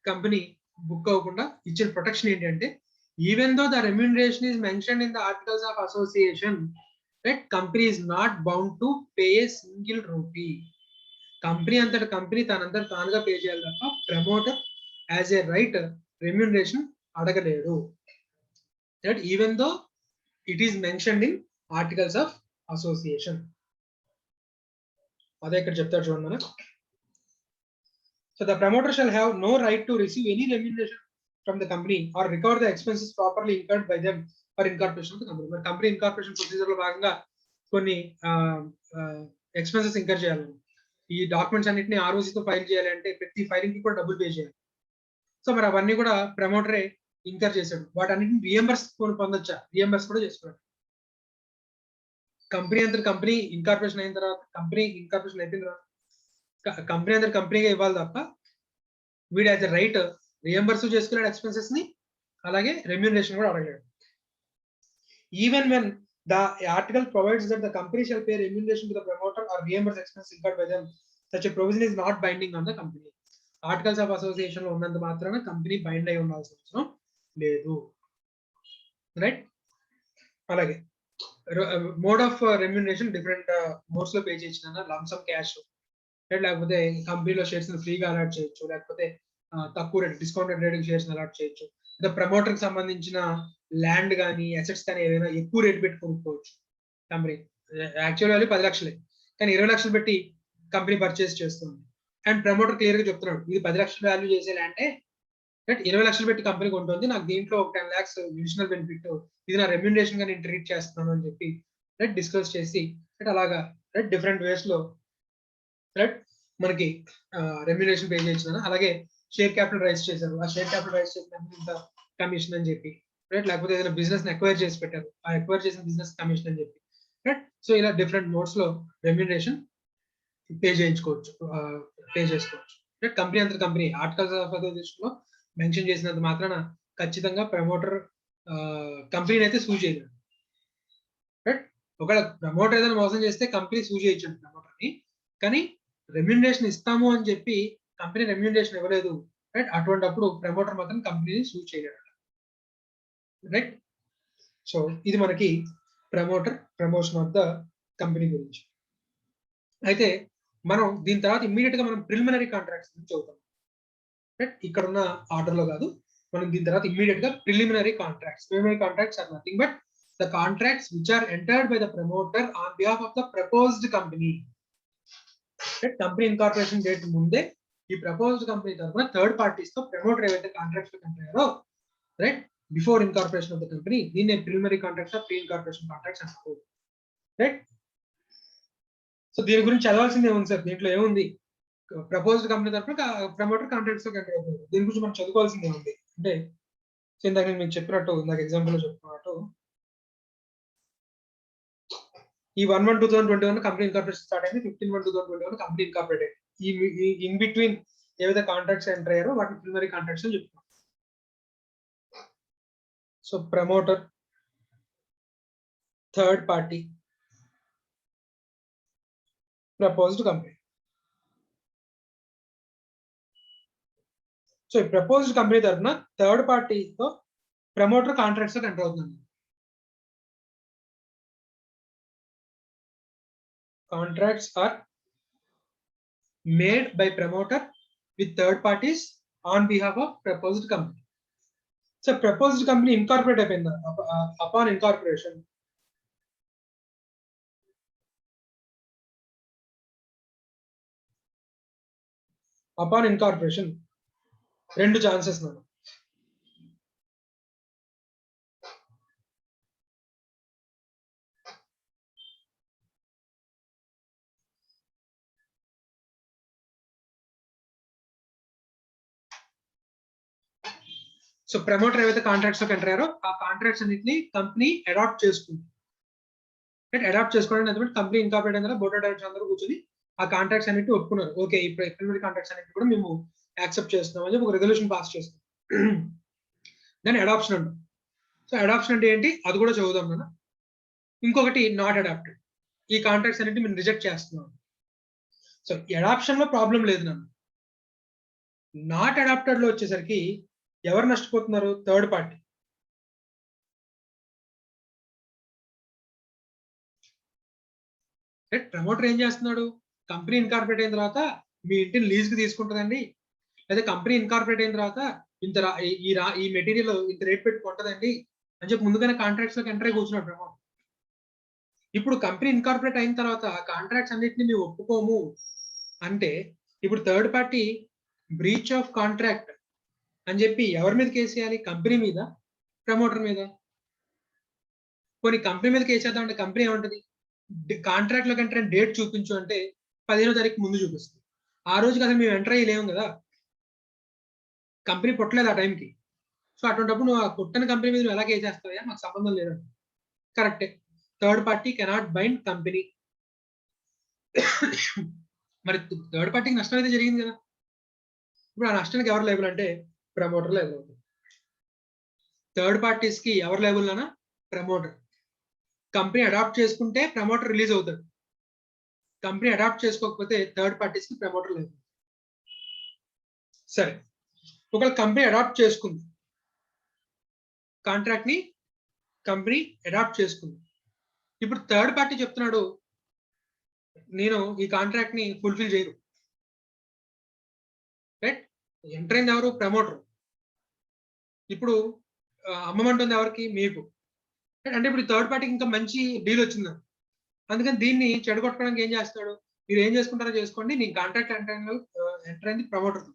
కంపెనీ బుక్ అవ్వకుండా ఇచ్చిన ప్రొటెక్షన్ ఏంటంటే, even though the remuneration is mentioned in the articles of association, right, company is not bound to pay a single rupee. Company అంతటా కంపెనీ తనంతట తానుగా pay చేయాలి తప్ప promoter as a right remuneration అడగలేడు. Right, even though it is mentioned in articles of association. అదే ఇక్కడ చెప్తారు చూడండి మనం. So the promoter shall have no right to receive any remuneration from the company or recover the expenses properly incurred by them for incorporation of the company. మరి company incorporation procedure లో భాగంగా కొన్ని expenses incur చేయాలి. ఈ documents అన్నిటిని ROC తో file చేయాలి అంటే ప్రతి ఫైలింగ్ కి కూడా డబ్బులు పే చేయాలి. సో మరి అవన్నీ కూడా ప్రమోటరే ఇంకర్ చేశాడు. వాటన్నిటిని రియంబర్స్ పొందొచ్చా, రియంబర్స్ కూడా చేసుకున్నాడు. కంపెనీ అంతా కంపెనీ ఇన్కార్పొరేషన్ అయిన తర్వాత, కంపెనీ ఇన్కార్పొరేషన్ అయిపోయిన తర్వాత కంపెనీ అందరు కంపెనీగా ఇవ్వాలి తప్ప వీడు యాజ్ రైట్ రియంబర్స్ చేసుకున్నాడు ఎక్స్పెన్సెస్ ని, అలాగే రెమ్యూనరేషన్ కూడా అడగలేడు. Even when the article provides that the company shall pay remuneration to the promoter or reimburse expenses incurred by them, such a provision is not binding on the company. Articles of association లో ఉన్నంత మాత్రాన company bind అయి ఉండాల్సిన అవసరం లేదు. Right. అలాగే mode of remuneration different modes లో pay చేసిన లంసమ్ క్యాష్, లేకపోతే కంపెనీలో షేర్స్ ఫ్రీగా అలాట్ చేయొచ్చు, లేకపోతే తక్కువ rate discounted rate shares allot చేయొచ్చు, లేదా ప్రమోటర్ కి సంబంధించిన ల్యాండ్ కానీ అసెట్స్ కానీ ఏదైనా ఎక్కువ రేట్ పెట్టి కొనుక్కోవచ్చు. కంపెనీ యాక్చువల్ వాల్యూ 10 లక్షలే కానీ 20 లక్షలు పెట్టి కంపెనీ పర్చేస్ చేస్తుంది. అండ్ ప్రమోటర్ క్లియర్ గా చెప్తున్నాడు ఇది 10 లక్షలు వాల్యూ చేసే ల్యాండ్, 20 లక్షలు పెట్టి కంపెనీ కొంటుంది, నాకు దీంట్లో ఒక 10 lakhs అడిషనల్ బెనిఫిట్, ఇది నా రెమ్యూనరేషన్ గా నేను ట్రీట్ చేస్తున్నాను అని చెప్పి డిస్కస్ చేసి అలాగా డిఫరెంట్ వేస్ లో మనకి రెమ్యూనరేషన్ పే చేసిన, అలాగే షేర్ క్యాపిటల్ రైజ్ చేశారు, ఆ షేర్ క్యాపిటల్ రైజ్ చేసిన కమిషన్ అని చెప్పి, లేకపోతే ఏదైనా బిజినెస్ ఎక్వైర్ చేసి పెట్టారు, ఆ ఎక్వైర్ చేసిన బిజినెస్ కమిషన్ అని చెప్పి, సో ఇలా డిఫరెంట్ మోడ్స్ లో రెమ్యూనరేషన్ పే చేసుకోవచ్చు. కంపెనీ అంతా కంపెనీ ఆర్టికల్స్ ఆఫ్ అసోసియేషన్ లో మెన్షన్ చేసినంత మాత్రాన ఖచ్చితంగా ప్రమోటర్ కంపెనీని అయితే సూ చేయలేదు. ఒకవేళ ప్రమోటర్ ఏదైనా మోసం చేస్తే కంపెనీ సూ చేయొచ్చు ప్రమోటర్ ని, కానీ రెమ్యూనరేషన్ ఇస్తాము అని చెప్పి కంపెనీ రెమ్యూనరేషన్ ఇవ్వలేదు, రైట్, అటువంటిప్పుడు ప్రమోటర్ మాత్రం కంపెనీని సూ చేయలేడు, రైట్. సో ఇది మనకి ప్రమోషన్ ఆఫ్ ద కంపెనీ గురించి. అయితే మనం దీని తర్వాత ఇమ్మీడియట్ గా మనం ప్రిలిమినరీ కాంట్రాక్ట్స్ గురించి చదువుతాం, రైట్. ఇక్కడ ఉన్న ఆర్డర్ లో కాదు, మనం దీని తర్వాత ఇమ్మీడియట్ గా preliminary contracts or nothing but the contracts which are entered by the promoter on behalf of the proposed company. Company incorporation date ముందే ఈ ప్రపోజ్డ్ కంపెనీ తరఫున థర్డ్ పార్టీస్ తో ప్రమోటర్ ఏవైతే కాంట్రాక్ట్స్ కంటారో, right, before incorporation of the company, దీన్ని preliminary contracts pre incorporation contracts అంటారు, right. So దీని గురించి చదవాల్సింది ఏముంది సార్, దీంట్లో ఏముంది, ప్రపోజ్డ్ కంపెనీ తరఫున ప్రమోటర్ కాంట్రాక్ట్స్ తో కంటారు, దీని గురించి మనం చదువుకోవాల్సింది ఏముంది అంటే, ఇందాక నేను మీకు చెప్పినట్టు, ఇందాక ఎగ్జాంపుల్ లో చెప్పుకున్నట్టు, ఈ 1/1/2021 కంపెనీ ఇన్కార్పొరేషన్ స్టార్ట్ అయింది, 15/1/2021 కంపెనీ ఇన్కార్పొరేట్ అయింది. ఈ ఇన్ బిట్వీన్ ఏవైతే కాంట్రాక్ట్స్ ఎంటర్ అయ్యారో వాటిని ప్రిలిమినరీ కాంట్రాక్ట్స్ అని చెప్తున్నాం. So promoter, third party, proposed company. So ఈ ప్రపోజ్డ్ కంపెనీ తరఫున థర్డ్ పార్టీతో ప్రమోటర్ కాంట్రాక్ట్స్ ఎంటర్ అవుతుంది. Contracts are made by promoter with third parties on behalf of proposed company. So proposed company incorporate అయిపోయిందా, upon incorporation రెండు chances నాకు. So promoter ఏవైతే contracts లో enter అయ్యారో ఆ కాంట్రాక్ట్స్ అన్నింటినీ కంపెనీ అడాప్ట్ చేసుకుంది, అడాప్ట్ చేసుకోవడానికి కంపెనీ ఇన్కార్పొరేట్ అయిన బోర్డ్ ఆఫ్ డైరెక్టర్స్ అందరూ కూర్చొని ఆ కాంట్రాక్ట్స్ అన్నిటి ఒప్పుకున్నారు, ఓకే ఈ ప్రిలిమినరీ కాంట్రాక్ట్స్ అన్నిటి కూడా మేము యాక్సెప్ట్ చేస్తున్నాం అని చెప్పి ఒక రెజల్యూషన్ పాస్ చేస్తాం, దాన్ని అడాప్షన్ అంటాం. సో అడాప్షన్ అంటే ఏంటి అది కూడా చదువుదాం మనం. ఇంకొకటి నాట్ అడాప్టెడ్, ఈ కాంట్రాక్ట్స్ అన్నిటి మేము రిజెక్ట్ చేస్తున్నాం. సో అడాప్షన్ లో ప్రాబ్లం లేదు నన్ను, నాట్ అడాప్టెడ్ లో వచ్చేసరికి ఎవరు నష్టపోతున్నారు, థర్డ్ పార్టీ. ప్రమోటర్ ఏం చేస్తున్నాడు, కంపెనీ ఇన్కార్పొరేట్ అయిన తర్వాత మీ ఇంటిని లీజ్ కి తీసుకుంటుందండి, లేదా కంపెనీ ఇన్కార్పొరేట్ అయిన తర్వాత ఇంత ఈ మెటీరియల్ ఇంత రేట్ పెట్టి కొంటదండి అని చెప్పి ముందుగానే కాంట్రాక్ట్స్ లోకి ఎంటర్ అయి కూర్చున్నాడు ప్రమోటర్. ఇప్పుడు కంపెనీ ఇన్కార్పొరేట్ అయిన తర్వాత కాంట్రాక్ట్స్ అన్నిటిని మేము ఒప్పుకోము అంటే ఇప్పుడు third party breach of contract అని చెప్పి ఎవరి మీద కేసు వేయాలి, కంపెనీ మీద, ప్రమోటర్ మీద. కొన్ని కంపెనీ మీద కేసు వేద్దాం అంటే కంపెనీ ఏమంటది, కాంట్రాక్ట్ లోకి ఎంటర్ అయిన డేట్ చూపించు అంటే 15వ తారీఖు ముందు చూపిస్తుంది. ఆ రోజుకి అసలు మేము ఎంటర్ అయ్యలేము కదా, కంపెనీ పుట్టలేదు ఆ టైంకి. సో అటువంటిప్పుడు నువ్వు ఆ పుట్టని కంపెనీ మీద నువ్వు ఎలా కేసు వేస్తావా, మాకు సంబంధం లేదండి. కరెక్టే, third party cannot bind company. మరి థర్డ్ పార్టీకి నష్టం అయితే జరిగింది కదా, ఇప్పుడు ఆ నష్టానికి ఎవరు లేబుల్ అంటే ప్రమోటర్ లేబుల్ అవుతుంది. థర్డ్ పార్టీస్ కి ఎవరు లేబుల్ అన్నా, ప్రమోటర్. కంపెనీ అడాప్ట్ చేసుకుంటే ప్రమోటర్ రిలీజ్ అవుతాడు, కంపెనీ అడాప్ట్ చేసుకోకపోతే థర్డ్ పార్టీస్ కి ప్రమోటర్ లేబుల్. సరే, ఒకవేళ కంపెనీ అడాప్ట్ చేసుకుంది, కాంట్రాక్ట్ ని కంపెనీ అడాప్ట్ చేసుకుంది, ఇప్పుడు థర్డ్ పార్టీ చెప్తున్నాడు నేను ఈ కాంట్రాక్ట్ ని ఫుల్ఫిల్ చేయను, రైట్. ఎంటర్ అయింది ఎవరు, ప్రమోటర్. ఇప్పుడు అమ్మమంటుంది ఎవరికి, మీకు. అంటే ఇప్పుడు థర్డ్ పార్టీకి ఇంకా మంచి డీల్ వచ్చింది, అందుకని దీన్ని చెడగొట్టుకోవడానికి ఏం చేస్తాడు, మీరు ఏం చేసుకుంటారో చేసుకోండి, నేను కాంట్రాక్ట్ ఎంటర్ అయింది ప్రమోటర్.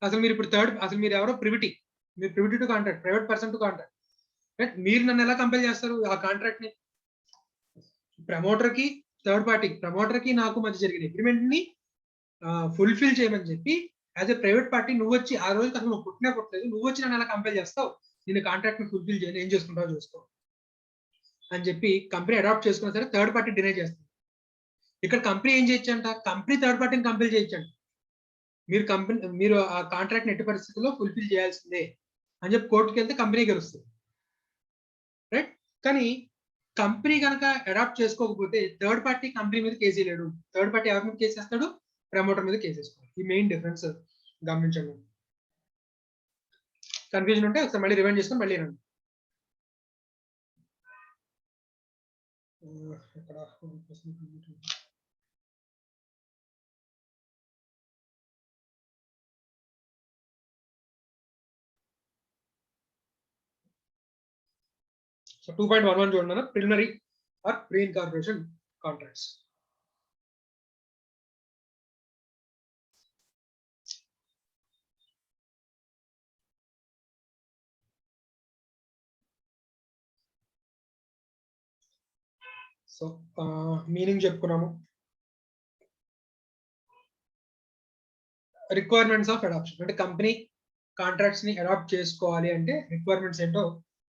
అసలు మీరు ఇప్పుడు అసలు మీరు ఎవరో privity to contract, private person to contract, right? మీరు నన్ను ఎలా కంపేర్ చేస్తారు ఆ కాంట్రాక్ట్ ని? ప్రమోటర్ కి ప్రమోటర్ కి నాకు మధ్య జరిగిన అగ్రిమెంట్ ని ఫుల్ఫిల్ చేయమని చెప్పి యాజ్ ఎ ప్రైవేట్ పార్టీ నువ్వు వచ్చి ఆ రోజు అసలు నువ్వు పుట్టలేదు, నువ్వు వచ్చి నన్ను ఎలా కంపేర్ చేస్తావు? నేను కాంట్రాక్ట్ ని ఫుల్ఫిల్ చేయను, ఏం చేసుకుంటావు చూసుకో అని చెప్పి కంపెనీ అడాప్ట్ చేసుకున్నా సరే థర్డ్ పార్టీ డినై చేస్తుంది. ఇక్కడ కంపెనీ ఏం చేయొచ్చంట? కంపెనీ థర్డ్ పార్టీని కంపెల్ చేయొచ్చంట. మీరు ఆ కాంట్రాక్ట్ ఎట్టి పరిస్థితుల్లో ఫుల్ఫిల్ చేయాల్సిందే అని చెప్పి కోర్టుకి వెళ్తే కంపెనీ గెలుస్తుంది, రైట్? కానీ కంపెనీ కనుక అడాప్ట్ చేసుకోకపోతే థర్డ్ పార్టీ కంపెనీ మీద కేసు వేయలేడు. థర్డ్ పార్టీ ఎవరి మీద కేసు వేస్తాడు? ప్రమోటర్ మీద కేసు వేసుకోవాలి. ఈ మెయిన్ డిఫరెన్స్ గమనించండి. కన్ఫ్యూజన్ ఉంటే ఒకసారి మళ్ళీ రివైండ్ చేసుకొని మళ్ళీ రండి. సో 2.11 చూడండి, preliminary or pre incorporation contracts. So meaning చెప్పుకున్నాము. రిక్వైర్మెంట్స్ ఆఫ్ అడాప్షన్ అంటే కంపెనీ కాంట్రాక్ట్స్ ని అడాప్ట్ చేసుకోవాలి అంటే రిక్వైర్మెంట్స్ ఏంటో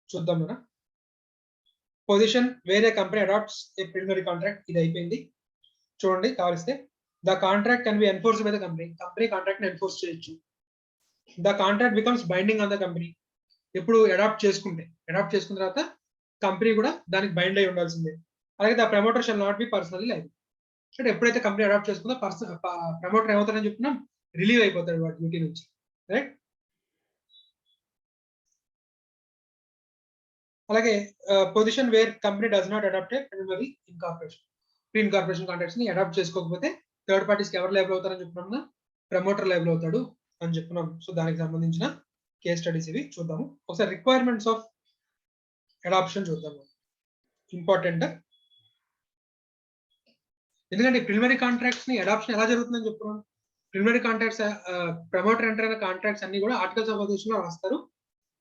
చూద్దాం మనం. పొజిషన్ వేరే company adopts a preliminary contract, ఇది అయిపోయింది. చూడండి కావలిస్తే the contract can be enforced by the company contract ని ఎన్ఫోర్స్ చేయొచ్చు. The contract becomes binding on the company, ఎప్పుడు అడాప్ట్ చేసుకున్న తర్వాత కంపెనీ కూడా దానికి బైండ్ అయి ఉండాల్సిందే. అలాగే the promoter shall not be personally liable, అంటే ఎప్పుడైతే కంపెనీ అడాప్ట్ చేసుకుందో ప్రమోటర్ ఏమవుతారని చెప్తున్నాం, రిలీవ్ అయిపోతాడు వాటి డ్యూటీ నుంచి, రైట్? అలాగే position where company does not adopt preliminary incorporation, pre incorporation contracts ని అడాప్ట్ చేసుకోకపోతే థర్డ్ పార్టీస్ కి ఎవరు లైబుల్ అవుతారని చెప్తున్నాం? ప్రమోటర్ లైబుల్ అవుతాడు అని చెప్తున్నాం. సో దానికి సంబంధించిన కేస్ స్టడీస్ ఇవి చూద్దాము. ఒకసారి రిక్వైర్మెంట్స్ ఆఫ్ అడాప్షన్ చూద్దాము. ఇంపార్టెంట్, ఎందుకంటే ప్రిలిమినరీ కాంట్రాక్ట్స్ ని అడాప్షన్ ఎలా జరుగుతుందని చెప్తున్నాం. ప్రిలిమినరీ కాంట్రాక్ట్స్ ప్రమోటర్ ఎంటర్ అయిన కాంట్రాక్ట్స్ అన్ని కూడా ఆర్టికల్స్ ఆఫ్ అసోసియేషన్ లో రాస్తారు.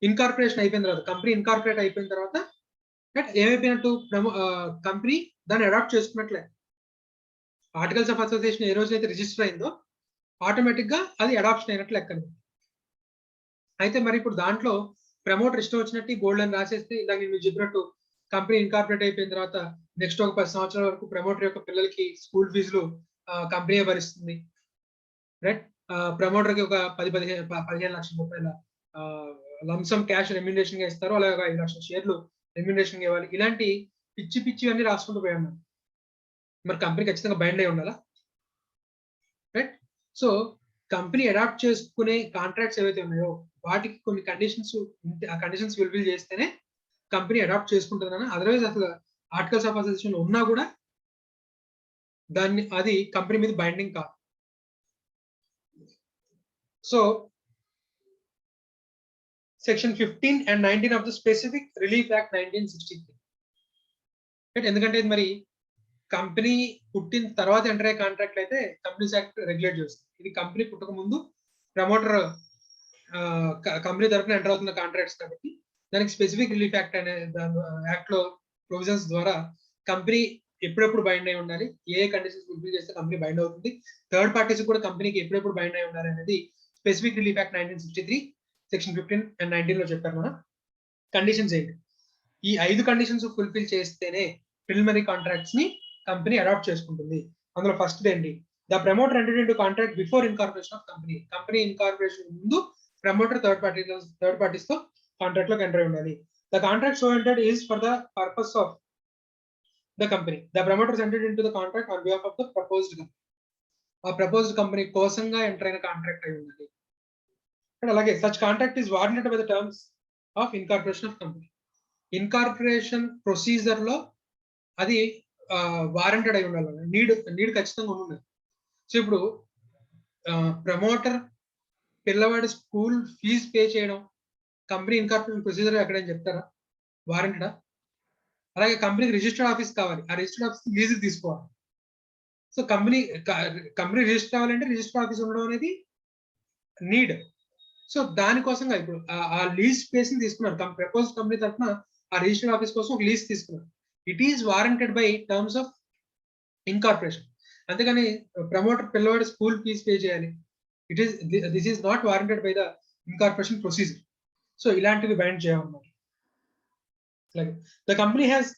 ఇన్కార్పొరేషన్ అయిపోయిన తర్వాత, కంపెనీ ఇన్కార్పొరేట్ అయిపోయిన తర్వాత ఏమైపోయినట్టు? కంపెనీ దాన్ని అడాప్ట్ చేసుకున్నట్లే. ఆర్టికల్స్ ఆఫ్ అసోసియేషన్ ఏ రోజైతే రిజిస్టర్ అయిందో ఆటోమేటిక్ గా అది అడాప్షన్ అయినట్లు లెక్క. అయితే మరి ఇప్పుడు దాంట్లో ప్రమోటర్ ఇష్టం వచ్చినట్టు గోల్డ్ అని రాసేస్తే, ఇందాక మీరు చెప్పినట్టు కంపెనీ ఇన్కార్పొరేట్ అయిపోయిన తర్వాత నెక్స్ట్ ఒక 10 సంవత్సరాల వరకు ప్రమోటర్ యొక్క పిల్లలకి స్కూల్ ఫీజులు కంపెనీ భరిస్తుంది, రైట్? ప్రమోటర్ కి ఒక 15 లక్షల రూపాయల లంసమ్ క్యాష్ రెమ్యునరేషన్ గా ఇస్తారు, అలాగే 5 లక్షల షేర్లు రెమ్యునరేషన్ ఇవ్వాలి. ఇలాంటి పిచ్చి అన్ని రాసుకుంటూ పోయాను. మరి కంపెనీ ఖచ్చితంగా బైండ్ అయి ఉండాలా, రైట్? సో కంపెనీ అడాప్ట్ చేసుకునే కాంట్రాక్ట్స్ ఏవైతే ఉన్నాయో వాటికి కొన్ని కండిషన్స్, ఆ కండిషన్స్ ఫుల్ఫిల్ చేస్తేనే కంపెనీ అడాప్ట్ చేసుకుంటుందని. అదర్వైజ్ అసలు ఆర్టికల్స్ ఆఫ్ అసోసియేషన్ ఉన్నా కూడా అది కంపెనీ మీద బైండింగ్ కాదు. So section 15 and 19 of the specific relief act 1963, ఎందుకంటే ఇది మరి కంపెనీ పుట్టిన తర్వాత ఎంటర్ అయ్యే కాంట్రాక్ట్ అయితే కంపెనీస్ యాక్ట్ రెగ్యులేట్ చేస్తుంది. ఇది కంపెనీ పుట్టక ముందు ప్రమోటర్ కంపెనీ తరఫున ఎంటర్ అవుతున్న కాంట్రాక్ట్స్ కాబట్టి దానికి స్పెసిఫిక్ రిలీఫ్ యాక్ట్ అనే యాక్ట్ లో ప్రొవిజన్స్ ద్వారా కంపెనీ ఎప్పుడెప్పుడు బైండ్ అయి ఉండాలి, ఏ కండిషన్స్ ఫుల్ఫిల్ చేస్తే కంపెనీ బైండ్ అవుతుంది, థర్డ్ పార్టీస్ కూడా కంపెనీకి ఎప్పుడెప్పుడు బైండ్ అయి ఉండాలి అనేది specific relief act 1963 section 15 and 19 లో చెప్పారు. మన కండిషన్స్ ఏంటి? ఈ 5 కండిషన్స్ ఫుల్ఫిల్ చేస్తేనే ప్రిలిమినరీ కాంట్రాక్ట్స్ ని కంపెనీ అడాప్ట్ చేసుకుంటుంది. అందులో ఫస్ట్ ఏంటి? The promoter entered into contract before incorporation of company. Company incorporation ముందు ప్రమోటర్ థర్డ్ పార్టీస్ తో కాంట్రాక్ట్ లోకి ఎంటర్ అయి ఉండాలి. The contract so entered is for the purpose of the company. The promoters entered into the contract on behalf of the proposed company. ఆ proposed company కోసంగా enter అయిన contract అయి ఉండాలి. అలాగే such contract is warranted by the terms of incorporation of company. Incorporation procedure లో అది warranted అయి ఉండాలి, నీడ్ ఖచ్చితంగా ఉండాలి. సో ఇప్పుడు ప్రమోటర్ పిల్లవాడి స్కూల్ ఫీజు పే చేయడం కంపెనీ ఇన్కార్పొరేషన్ ప్రొసీజర్ ఎక్కడైనా చెప్తారా? వారెంటెడా? అలాగే కంపెనీకి రిజిస్టర్డ్ ఆఫీస్ కావాలి, ఆ రిజిస్టర్డ్ ఆఫీస్ లీజుకి తీసుకోవాలి. సో కంపెనీ రిజిస్టర్ అవ్వాలంటే రిజిస్టర్ ఆఫీస్ ఉండడం అనేది నీడ్. సో దానికోసంగా ఇప్పుడు ఆ లీజ్ స్పేస్ ని తీసుకున్నారు. ప్రపోజ్ కంపెనీ తరఫున ఆ రిజిస్టర్ ఆఫీస్ కోసం ఒక లీజ్ తీసుకున్నారు. It is warranted by terms of incorporation. అంతేగాని ప్రమోటర్ పిల్లవాడి స్కూల్ ఫీజ్ పే చేయాలి, this is not warranted by the incorporation procedure. So ఇలాంటివి బైండ్ చేయాలన్నమాట. Like the company has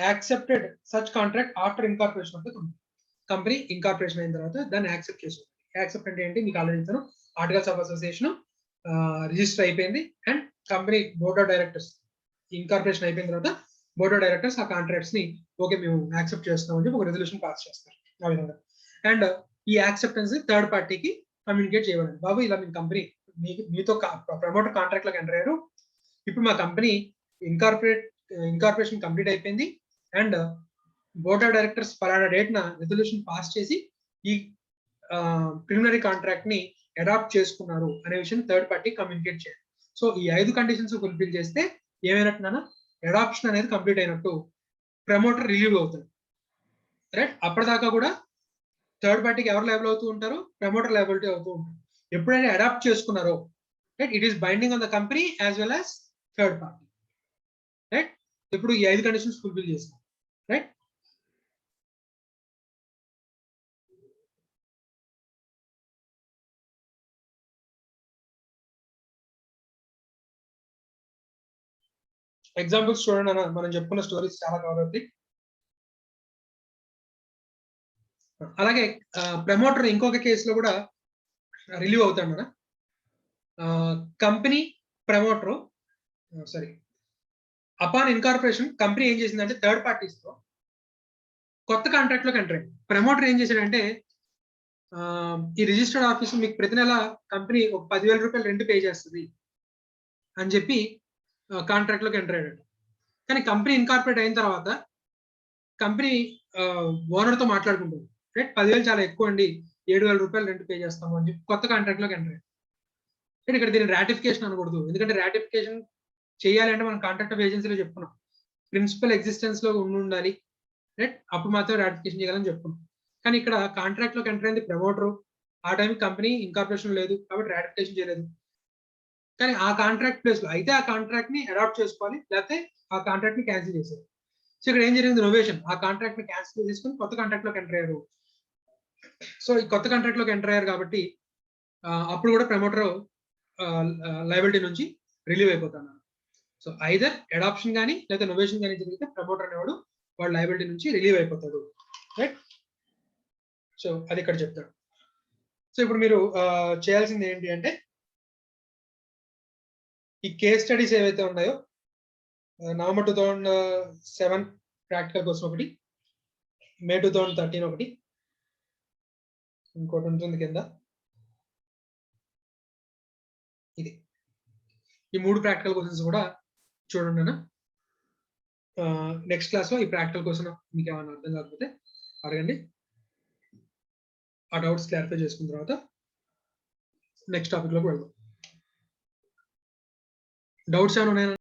accepted such contract after incorporation of the company. Company incorporation అయిన తర్వాత దాన్ని accept చేస్తుంది. Accept అంటే ఏంటి మీకు ఆల్రెడీ చెప్తాను. ఆర్టికల్స్ ఆఫ్ అసోసియేషన్ రిజిస్టర్ అయిపోయింది and company board of directors incorporation అయిపోయిన తర్వాత బోర్డ్ ఆఫ్ డైరెక్టర్స్ ఆ కాంట్రాక్ట్స్ ని ఓకే మేము యాక్సెప్ట్ చేస్తామని చెప్పి ఒక రెజల్యూషన్ పాస్ చేస్తారు ఆ విధంగా. అండ్ ఈ యాక్సెప్టెన్స్ థర్డ్ పార్టీకి కమ్యూనికేట్ చేయబడింది. బాబు ఇలా మీ కంపెనీ మీతో ప్రమోటర్ కాంట్రాక్ట్ లోకి ఎంటర్ అయ్యారు, ఇప్పుడు మా కంపెనీ ఇన్కార్పొరేషన్ కంప్లీట్ అయిపోయింది అండ్ బోర్డ్ ఆఫ్ డైరెక్టర్స్ పలానా డేట్ న రెజల్యూషన్ పాస్ చేసి ఈ ప్రిలిమినరీ కాంట్రాక్ట్ ని అడాప్ట్ చేసుకున్నారు అనే విషయం థర్డ్ పార్టీ కమ్యూనికేట్ చేయాలి. సో ఈ 5 కండిషన్స్ ఫుల్ఫిల్ చేస్తే ఏమైనట్టున్నా అడాప్షన్ అనేది కంప్లీట్ అయినట్టు, ప్రమోటర్ రిలీవ్ అవుతుంది. రైట్, అప్పటిదాకా కూడా థర్డ్ పార్టీకి ఎవరు లయబుల్ అవుతూ ఉంటారు, ప్రమోటర్ లయబిలిటీ అవుతూ ఉంటారు. ఎప్పుడైతే అడాప్ట్ చేసుకున్నారో right it is binding on the company as well as third party. Right, ఇప్పుడు ఈ 5 కండిషన్స్ ఫుల్ఫిల్ చేస్తాం. రైట్, ఎగ్జాంపుల్స్ చూడండి అన్న, మనం చెప్పుకున్న స్టోరీస్ చాలా కవర్ అవుతాయి. అలాగే ప్రమోటర్ ఇంకొక కేసులో కూడా రిలీవ్ అవుతాడు మన company promoter sorry upon incorporation company ఏం చేసిందంటే థర్డ్ పార్టీస్ తో కొత్త కాంట్రాక్ట్ లోకి ఎంటర్ అయింది. ప్రమోటర్ ఏం చేశాడంటే ఈ రిజిస్టర్డ్ ఆఫీస్ మీకు ప్రతి నెల కంపెనీ ఒక 10,000 రూపాయలు రెంట్ పే చేస్తుంది అని చెప్పి కాంట్రాక్ట్ లోకి ఎంటర్ అయ్యాడు. కానీ కంపెనీ ఇన్కార్పొరేట్ అయిన తర్వాత కంపెనీ ఓనర్ తో మాట్లాడుకుంటుంది. రైట్, 10,000 చాలా ఎక్కువ అండి, 7,000 రూపాయలు రెంట్ పే చేస్తాము అని చెప్పి కొత్త కాంట్రాక్ట్ లోకి ఎంటర్ అయ్యాడు. ఇక్కడ దీన్ని రాటిఫికేషన్ అనకూడదు, ఎందుకంటే రాటిఫికేషన్ చేయాలంటే మనం కాంట్రాక్ట్ ఆఫ్ ఏజెన్సీలో చెప్పుకున్నాం ప్రిన్సిపల్ ఎగ్జిస్టెన్స్ లో ఉండాలి. రైట్, అప్పుడు మాత్రం రాటిఫికేషన్ చేయాలని చెప్పుకున్నాం. కానీ ఇక్కడ కాంట్రాక్ట్ లోకి ఎంటర్ అయింది ప్రమోటర్, ఆ టైం కంపెనీ ఇన్కార్పొరేషన్ లేదు కాబట్టి రాటిఫికేషన్ చేయలేదు. కానీ ఆ కాంట్రాక్ట్ ప్లేస్ లో అయితే ఆ కాంట్రాక్ట్ ని అడాప్ట్ చేసుకోవాలి, లేకపోతే ఆ కాంట్రాక్ట్ ని క్యాన్సిల్ చేశారు. సో ఇక్కడ ఏం జరిగింది, నోవేషన్ ఆ కాంట్రాక్ట్ ని క్యాన్సిల్ చేసుకుని కొత్త కాంట్రాక్ట్ లోకి ఎంటర్ అయ్యారు. సో ఈ కొత్త కాంట్రాక్ట్ లోకి ఎంటర్ అయ్యారు కాబట్టి అప్పుడు కూడా ప్రమోటర్ లయబిలిటీ నుంచి రిలీవ్ అయిపోతున్నారు. సో ఐదర్ అడాప్షన్ కానీ లేదా నోవేషన్ కానీ జరిగితే ప్రమోటర్ అనేవాడు వాడు లయబిలిటీ నుంచి రిలీవ్ అయిపోతాడు. రైట్, సో అది ఇక్కడ చెప్తాడు. సో ఇప్పుడు మీరు చేయాల్సింది ఏంటి అంటే ఈ కేస్ స్టడీస్ ఏవైతే ఉన్నాయో నవంబర్ 2007 ప్రాక్టికల్ కోసం ఒకటి, మే 2013 ఒకటి, ఇంకోటి ఉంటుంది కింద ఇది, ఈ 3 ప్రాక్టికల్ క్వశ్చన్స్ కూడా చూడండి అన్న. నెక్స్ట్ క్లాస్ లో ఈ ప్రాక్టికల్ క్వశ్చన్ మీకు ఏమైనా అర్థం కాకపోతే అడగండి, ఆ డౌట్స్ క్లారిఫై చేసుకున్న తర్వాత నెక్స్ట్ టాపిక్ లోకి వెళ్దాం. డౌట్స్ ఏమైనా ఉన్నాయా?